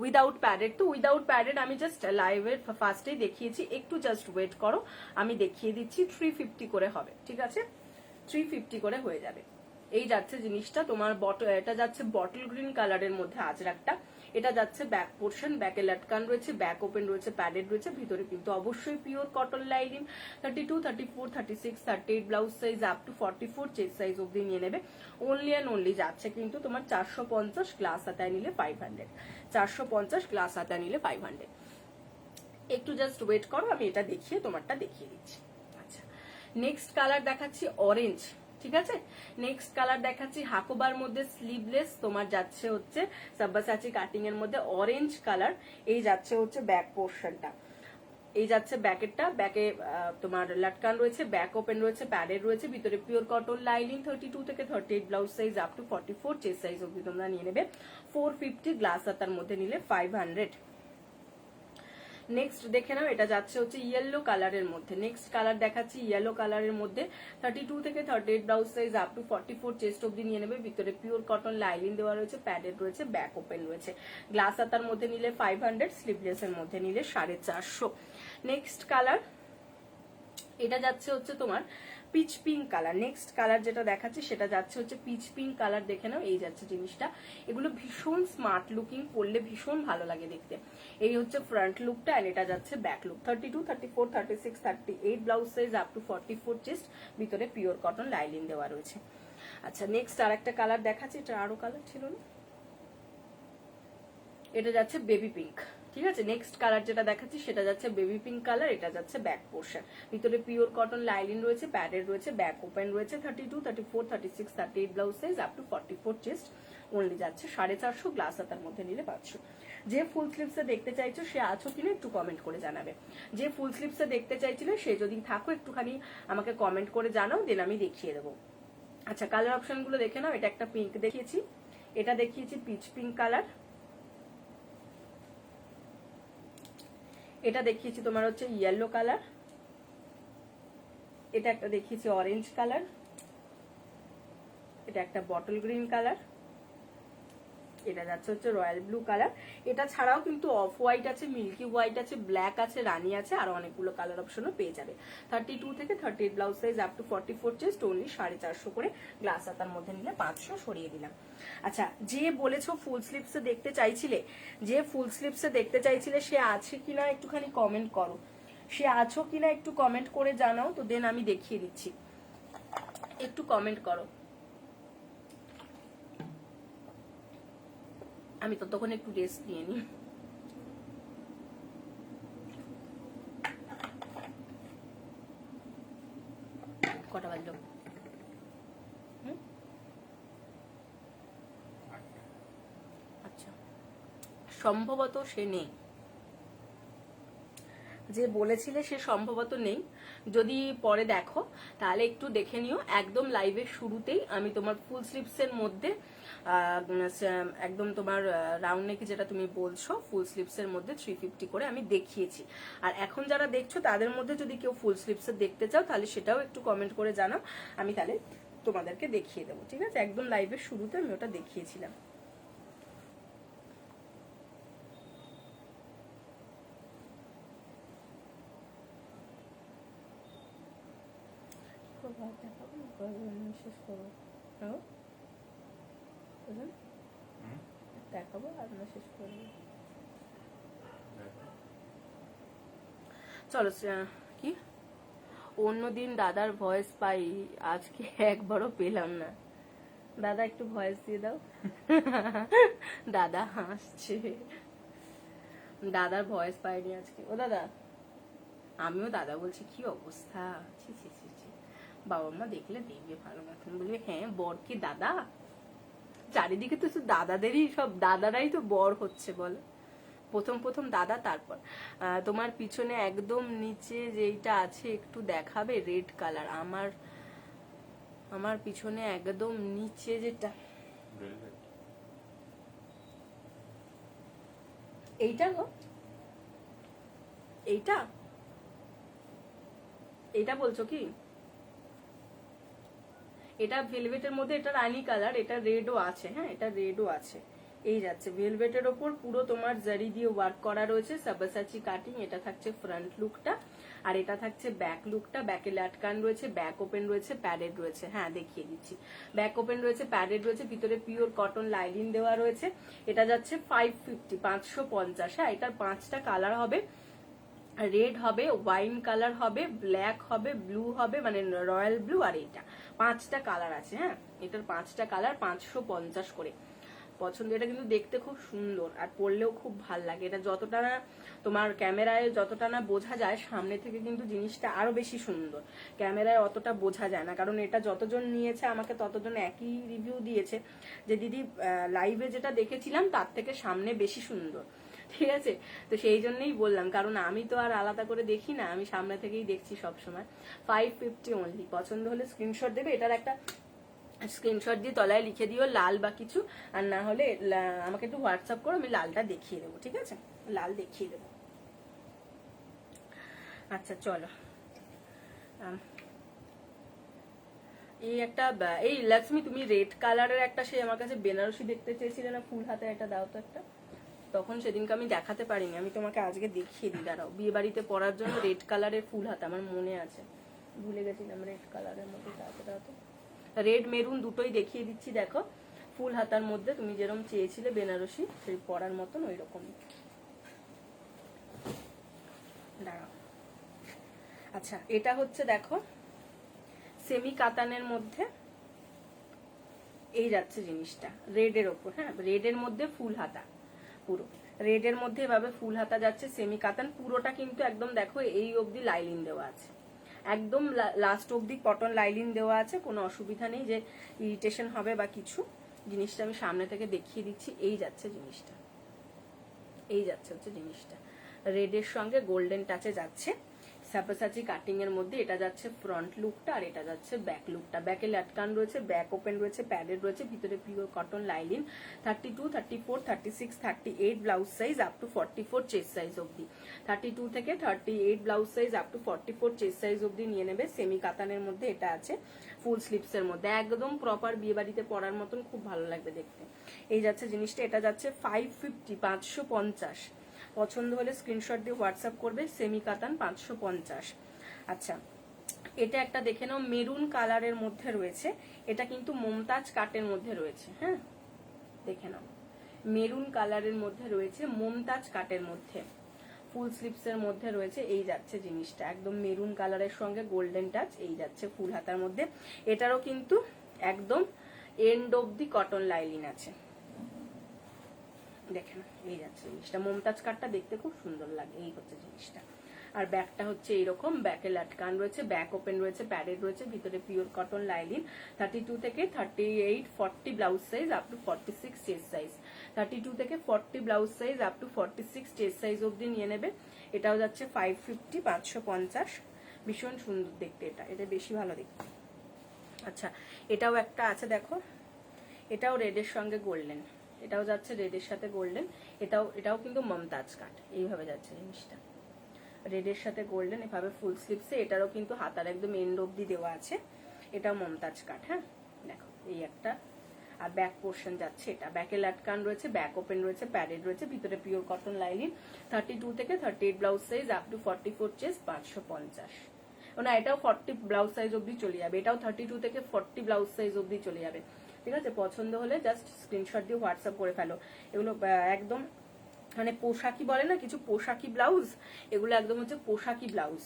উইদাউট প্যাডেড, তো উইদাউট প্যাডেড আমি জাস্ট লাইভের ফার্স্টেই দেখিয়েছি, একটু জাস্ট ওয়েট করো, আমি দেখিয়ে দিচ্ছি। 350 করে হবে, ঠিক আছে, 350 করে হয়ে যাবে। এই যাচ্ছে জিনিসটা তোমার এটা যাচ্ছে বটল গ্রিন কালারের মধ্যে আজরাকটা। এটা যাচ্ছে ব্যাক পোর্শন, ব্যাকে লাটকান রয়েছে, ব্যাক ওপেন রয়েছে, প্যাডেড রয়েছে, ভিতরে কিন্তু অবশ্যই pure cotton lining. 32, 34, 36, 38 blouse size up to 44 chest size অব্দি নিয়ে নেবে। অনলি অ্যান্ড অনলি যাচ্ছে কিন্তু তোমার 450, গ্লাস হাতায় নিলে 500, 450 গ্লাস হাতায় নিলে 500। একটু জাস্ট ওয়েট করো, আমি এটা দেখিয়ে তোমারটা দেখিয়ে দিচ্ছি। আচ্ছা, নেক্সট কালার দেখাচ্ছি অরেঞ্জ, ঠিক আছে। নেক্সট কালার দেখাচ্ছি হাকোবার মধ্যে স্লিভলেস, তোমার যাচ্ছে হচ্ছে সাব্বাসাচি কাটিং এর মধ্যে অরেঞ্জ কালার। এই যাচ্ছে হচ্ছে ব্যাক পোর্শনটা, এই যাচ্ছে ব্যাকেটটা, ব্যাকে তোমার লাটকান রয়েছে, ব্যাক ওপেন রয়েছে, প্যাডেড রয়েছে, ভিতরে পিওর কটন লাইনিং। 32 থেকে 38 blouse size up to 44 chest size অব্দি তোমরা নিয়ে নেবে। 450, গ্লাস হাতার মধ্যে নিলে 500। নেক্সট দেখে নাও, এটা যাচ্ছে হচ্ছে ইয়েলো কালারের মধ্যে। নেক্সট কালার দেখাচ্ছি ইয়েলো কালারের মধ্যে। 32 থেকে 38 blouse size up to 44 chest অব্দি নিয়ে নেবে। ভিতরে পিওর কটন লাইনিং দেওয়া রয়েছে, প্যাডেড রয়েছে, ব্যাক ওপেন রয়েছে। গ্লাস হাতার মধ্যে নিলে 500, স্লিভলেস এর মধ্যে নিলে 450। নেক্সট কালার, এটা যাচ্ছে হচ্ছে তোমার pitch pink colour. Next colour যেটা দেখাচ্ছি সেটা যাচ্ছে হচ্ছে পিচ পিঙ্ক কালার, দেখে নাও। এই যাচ্ছে জিনিসটা, এগুলো ভীষণ স্মার্ট লুকিং, পরলে ভীষণ ভালো লাগে দেখতে। এই হচ্ছে ফ্রন্ট লুকটা, আর এটা যাচ্ছে back look. 32, 34, 36, 38 blouse size up to 44 chest, ভিতরে পিওর কটন লাইনিং দেওয়া রয়েছে। আচ্ছা, নেক্সট আর একটা কালার দেখাচ্ছি, এটা আরো কালার ছিল না, এটা যাচ্ছে বেবি পিঙ্ক, ঠিক আছে। নেক্সট কালার যেটা দেখাচ্ছি সেটা যাচ্ছে বেবি পিঙ্ক কালার। এটা যাচ্ছে ব্যাক পোর্শন, ভিতরে পিওর কটন লাইনিং রয়েছে, প্যাডেড রয়েছে, ব্যাক ওপেন রয়েছে। 32, 34, 36, 38 blouse size up to 44 chest, only যাচ্ছে 450, গ্লাস হাতার মধ্যে নিলে 500। যে ফুল স্লিভসে দেখতে চাইছো সে আছো কিনা একটু কমেন্ট করে জানাবে। যে ফুল স্লিভসে দেখতে চাইছিলে সে যদি থাকো একটুখানি আমাকে কমেন্ট করে জানাও, দেন আমি দেখিয়ে দেবো। আচ্ছা, কালার অপশন গুলো দেখে নাও। এটা একটা পিঙ্ক দেখিয়েছি, এটা দেখিয়েছি পিচ পিঙ্ক কালার, এটা দেখিয়েছি তোমার হচ্ছে ইয়েলো কালার, এটা একটা দেখিয়েছি অরেঞ্জ কালার, এটা একটা বটল গ্রিন কালার, এটা যাচ্ছে হচ্ছে রয়্যাল ব্লু কালার। এটা ছাড়াও কিন্তু অফ হোয়াইট আছে, মিল্কি হোয়াইট আছে, ব্ল্যাক আছে, রানি আছে, আর অনেকগুলো কালার অপশনও পেয়ে যাবে। 32 থেকে 38 blouse size up to 44 chest, only 450 করে, গ্লাস হাতার মধ্যে নিলে 500 সরিয়ে দিলাম। আচ্ছা, যে বলেছো ফুল স্লিভসে দেখতে চাইছিলে, যে ফুল স্লিভসে দেখতে চাইছিলে সে আছে কিনা একটুখানি কমেন্ট করো, সে আছো কিনা একটু কমেন্ট করে জানাও, তো দেন আমি দেখিয়ে দিচ্ছি। একটু কমেন্ট করো, আমি ততক্ষণ একটু রেস্ট নিয়ে নিই। কটা বাজলো? আচ্ছা, সম্ভবত সে নেই। যে বলেছিলে সে সম্ভবত নেই, যদি পরে দেখো তাহলে একটু দেখে নিও। একদম লাইভের শুরুতেই আমি তোমার ফুল স্লিভসের মধ্যে একদম তোমার রাউন্ড নেক যেটা তুমি বলছো ফুল স্লিভসের মধ্যে 350 করে আমি দেখিয়েছি। আর এখন যারা দেখছো তাদের মধ্যে যদি কেউ ফুল স্লিভসের দেখতে চাও তাহলে সেটাও একটু কমেন্ট করে জানাও, আমি তাহলে তোমাদেরকে দেখিয়ে দেবো। ঠিক আছে, একদম লাইভের শুরুতে আমি ওটা দেখিয়েছিলাম। দেখাবো আর মেসেজ করবো। চলো কি অন্যদিন দাদার ভয়েস পাই, আজকে একবারও পেলাম না। দাদা একটু ভয়েস দিয়ে দাও। দাদা হাসছে, দাদার ভয়েস পাইনি আজকে। ও দাদা, আমিও দাদা বলছি, কি অবস্থা, ছি ছি ছি ছি। বাবা মা দেখলে দেখবে ভালো মতন, বলবে হ্যাঁ বর কি দাদা। চারিদিকে তো শুধু দাদাদেরই, সব দাদারাই তো বর হচ্ছে বলো। প্রথম প্রথম দাদা, তারপর তোমার পিছনে একদম নিচে যেইটা আছে একটু দেখাবে রেড কালার। আমার আমার পিছনে একদম নিচে যেটা, এইটা গো, এইটা এইটা বলছো কি? এটা ভেলভেটের মধ্যে, এটা রানী কালার, এটা রেডও আছে। হ্যাঁ, এটা রেডও আছে। এই যাচ্ছে ভেলভেটের ওপর পুরো তোমার জারি দিয়ে ওয়ার্ক করা রয়েছে, সাবাসাচি কাটিং। এটা থাকছে ফ্রন্ট লুকটা, আর এটা থাকছে ব্যাক লুকটা। ব্যাকে লাটকান রয়েছে, ব্যাক ওপেন রয়েছে, প্যাডেড রয়েছে। হ্যাঁ দেখিয়ে দিচ্ছি, ব্যাক ওপেন রয়েছে, প্যাডেড রয়েছে, ভিতরে পিওর কটন লাইলিন দেওয়া রয়েছে। এটা যাচ্ছে 550, 550। হ্যাঁ, এটার 5টা কালার হবে, রেড হবে, ওয়াইন কালার হবে, ব্ল্যাক হবে, ব্লু হবে, মানে রয়্যাল ব্লু, আর এইটা 5টা কালার আছে। হ্যাঁ, এটার 5টা কালার 550 করে। পছন্দ, এটা কিন্তু দেখতে খুব সুন্দর আর পরলেও খুব ভাল লাগে। এটা যতটা না তোমার ক্যামেরায় যতটা না বোঝা যায়, সামনে থেকে কিন্তু জিনিসটা আরো বেশি সুন্দর। ক্যামেরায় অতটা বোঝা যায় না, কারণ এটা যতজন নিয়েছে আমাকে ততজন একই রিভিউ দিয়েছে যে দিদি লাইভে যেটা দেখেছিলাম তার থেকে সামনে বেশি সুন্দর। ঠিক আছে, তো সেই জন্যই বললাম, কারণ আমি তো আর আলাদা করে দেখি না, আমি সামনে থেকেই দেখছি সব সময়। 550 অনলি। পছন্দ হলে স্ক্রিনশট দেবে, এটার একটা স্ক্রিনশট দিয়ে তলায় লিখে দিও লাল বা কিছু, আর না হলে আমাকে একটু হোয়াটসঅ্যাপ করো, আমি লালটা দেখিয়ে দেবো। ঠিক আছে, লাল দেখিয়ে দেবো। আচ্ছা চলো, এই একটা এই লক্ষ্মী, তুমি রেড কালারের একটা, সেই আমার কাছে বেনারসি দেখতে চেয়েছিলে না ফুল হাতে, এটা দাও তো একটা। তখন সেদিনকে আমি দেখাতে পারিনি, আমি তোমাকে আজকে দেখিয়ে দিই, দাঁড়াও। বিয়ে বাড়িতে পরার জন্য রেড কালারের ফুল হাতা, আমার মনে আছে, ভুলে গেছিলাম। রেড কালারের মধ্যে রেড মেরুন দুটোই দেখিয়ে দিচ্ছি, দেখো। ফুল হাতার মধ্যে তুমি যেরকম চেয়েছিলে বেনারসি, সেই পরার মতন ওই রকম। দাঁড়াও, আচ্ছা এটা হচ্ছে দেখো সেমি কাতানের মধ্যে এই যাচ্ছে জিনিসটা, রেডের ওপর। হ্যাঁ, রেডের মধ্যে ফুল হাতা, পুরো রেডের মধ্যে এভাবে ফুল হাতা যাচ্ছে, সেমি কাতান পুরোটা কিন্তু একদম দেখো এই অবধি লাইলিন দেওয়া আছে, একদম লাস্ট অবধি কটন লাইলিন দেওয়া আছে। কোনো অসুবিধা নেই যে ইরিটেশন হবে বা কিছু। জিনিসটা আমি সামনে থেকে দেখিয়ে দিচ্ছি, এই যাচ্ছে জিনিসটা, এই যাচ্ছে হচ্ছে জিনিসটা, রেডের সঙ্গে গোল্ডেন টাচে যাচ্ছে, সাপাসাচি কাটিং এর মধ্যে। এটা যাচ্ছে ফ্রন্ট লুকটা, আর এটা যাচ্ছে ব্যাক লুকটা। ব্যাকে লাটকান রয়েছে, ব্যাক ওপেন রয়েছে, প্যাডেড রয়েছে, ভিতরে pure cotton lining. 32, 34, 36, 38 blouse size up to 44 chest size অবধি। 32 থেকে 38 blouse size up to 44 chest size অবধি নিয়ে নেবে। সেমি কাতানের মধ্যে এটা আছে, ফুল স্লিভস এর মধ্যে, একদম প্রপার বিয়ে বাড়িতে পরার মতন, খুব ভালো লাগবে দেখতে। এই যাচ্ছে জিনিসটা, এটা যাচ্ছে 550, 550। পছন্দ হলে স্ক্রিনশট দিয়ে হোয়াটসঅ্যাপ করবে। সেমি কাতান 550। আচ্ছা, এটা একটা দেখে নাও, মেরুন কালারের মধ্যে রয়েছে, এটা কিন্তু মমতাজ কাটের মধ্যে রয়েছে। হ্যাঁ দেখে নাও, মেরুন কালারের মধ্যে রয়েছে, মমতাজ কাটের মধ্যে, ফুল স্লিভস এর মধ্যে রয়েছে। এই যাচ্ছে জিনিসটা, একদম মেরুন কালারের সঙ্গে গোল্ডেন টাচ, এই যাচ্ছে ফুল হাতার মধ্যে। এটারও কিন্তু একদম এন্ড অবধি কটন লাইলিন আছে, দেখেন এই যাচ্ছে জিনিসটা। মমতাজ কাটটা দেখতে খুব সুন্দর লাগে, এই হচ্ছে জিনিসটা। আর ব্যাকটা হচ্ছে এইরকম, ব্যাকে লাটকান রয়েছে, ব্যাক ওপেন রয়েছে, প্যাডেড রয়েছে, ভিতরে পিওর কটন লাইলিন। 32 থেকে 38, 40 blouse size up to 46 chest size. 32 থেকে 40 blouse size up to 46 chest size অবধি নিয়ে নেবে। এটাও যাচ্ছে 550, 550, ভীষণ সুন্দর দেখতে, এটা বেশি ভালো দেখতে। আচ্ছা, এটাও একটা আছে দেখো, এটাও রেডের সঙ্গে গোল্ডেন, এটাও যাচ্ছে রেডের সাথে গোল্ডেন, এটাও কিন্তু মমতাজ কাট, এইভাবে যাচ্ছে জিনিসটা, রেডের সাথে গোল্ডেন, এভাবে ফুল স্লিভসে, এটারও কিন্তু হাতার একদম এন্ড অব্দি দেওয়া আছে, এটাও মমতাজ কাট। হ্যাঁ দেখো এই একটা, আর ব্যাক পোর্শন যাচ্ছে, এটা ব্যাকে লাটকান রয়েছে, ব্যাক ওপেন রয়েছে, প্যাডেড রয়েছে, ভিতরে পিওর কটন লাইনিং, 32 থেকে 38 blouse size, up to 44 chest, 550। না, এটাও 40 ব্লাউজ সাইজ অব্দি চলে যাবে, এটাও 32 থেকে 40 ব্লাউজ সাইজ অব্দি চলে যাবে। ঠিক আছে, পছন্দ হলে জাস্ট স্ক্রিনশট দিয়ে হোয়াটসঅ্যাপ করে ফেলো। এগুলো একদম মানে পোশাকি বলে না কিছু, পোশাকি ব্লাউজ, এগুলো একদম হচ্ছে পোশাকি ব্লাউজ,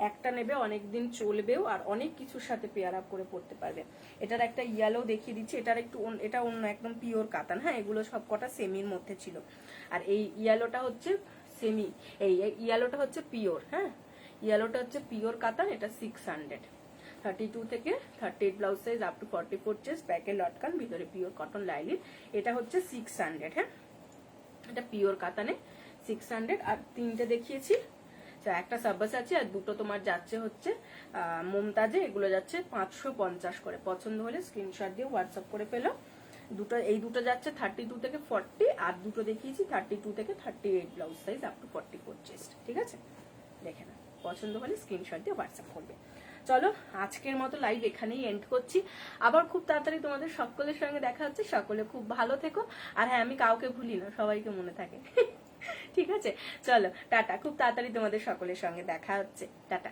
একটা নেবে অনেকদিন চলবেও, আর অনেক কিছুর সাথে পেয়ার আপ করে পড়তে পারবে। এটার একটা ইয়েলো দেখিয়ে দিচ্ছি, এটার একটু এটা অন্য একদম পিওর কাতান। হ্যাঁ, এগুলো সব কটা সেমির মধ্যে ছিল, আর এই ইয়েলোটা হচ্ছে সেমি, এই ইয়েলোটা হচ্ছে পিওর। হ্যাঁ, ইয়েলোটা হচ্ছে পিওর কাতান, এটা 600, 32 থেকে 38 blouse size, up to 44 chest, ব্যাকে লটকান, ভিতরে পিওর কটন লাইলিন, এটা হচ্ছে 600। হ্যাঁ, এটা পিওর কাতানে 600। আর তিনটে দেখিয়েছি, একটা সাব্বাস আছে, আর দুটো তোমার যাচ্ছে হচ্ছে মমতাজে, এগুলো যাচ্ছে 550 করে। পছন্দ হলে স্ক্রিনশট দিয়ে হোয়াটসঅ্যাপ করে ফেলো। এই দুটো যাচ্ছে 32 থেকে 40, আর দুটো দেখিয়েছি 32 থেকে 38 blouse size, up to 44 chest. ঠিক আছে, দেখে না, পছন্দ হলে স্ক্রিনশট দিয়ে হোয়াটসঅ্যাপ করবে। চলো, আজকের মতো লাইভ এখানেই এন্ড করছি, আবার খুব তাড়াতাড়ি তোমাদের সকলের সঙ্গে দেখা হচ্ছে। সকলে খুব ভালো থেকো, আর হ্যাঁ, আমি কাউকে ভুলি না, সবাইকে মনে থাকে। ঠিক আছে, চলো টাটা, খুব তাড়াতাড়ি তোমাদের সকলের সঙ্গে দেখা হচ্ছে, টাটা।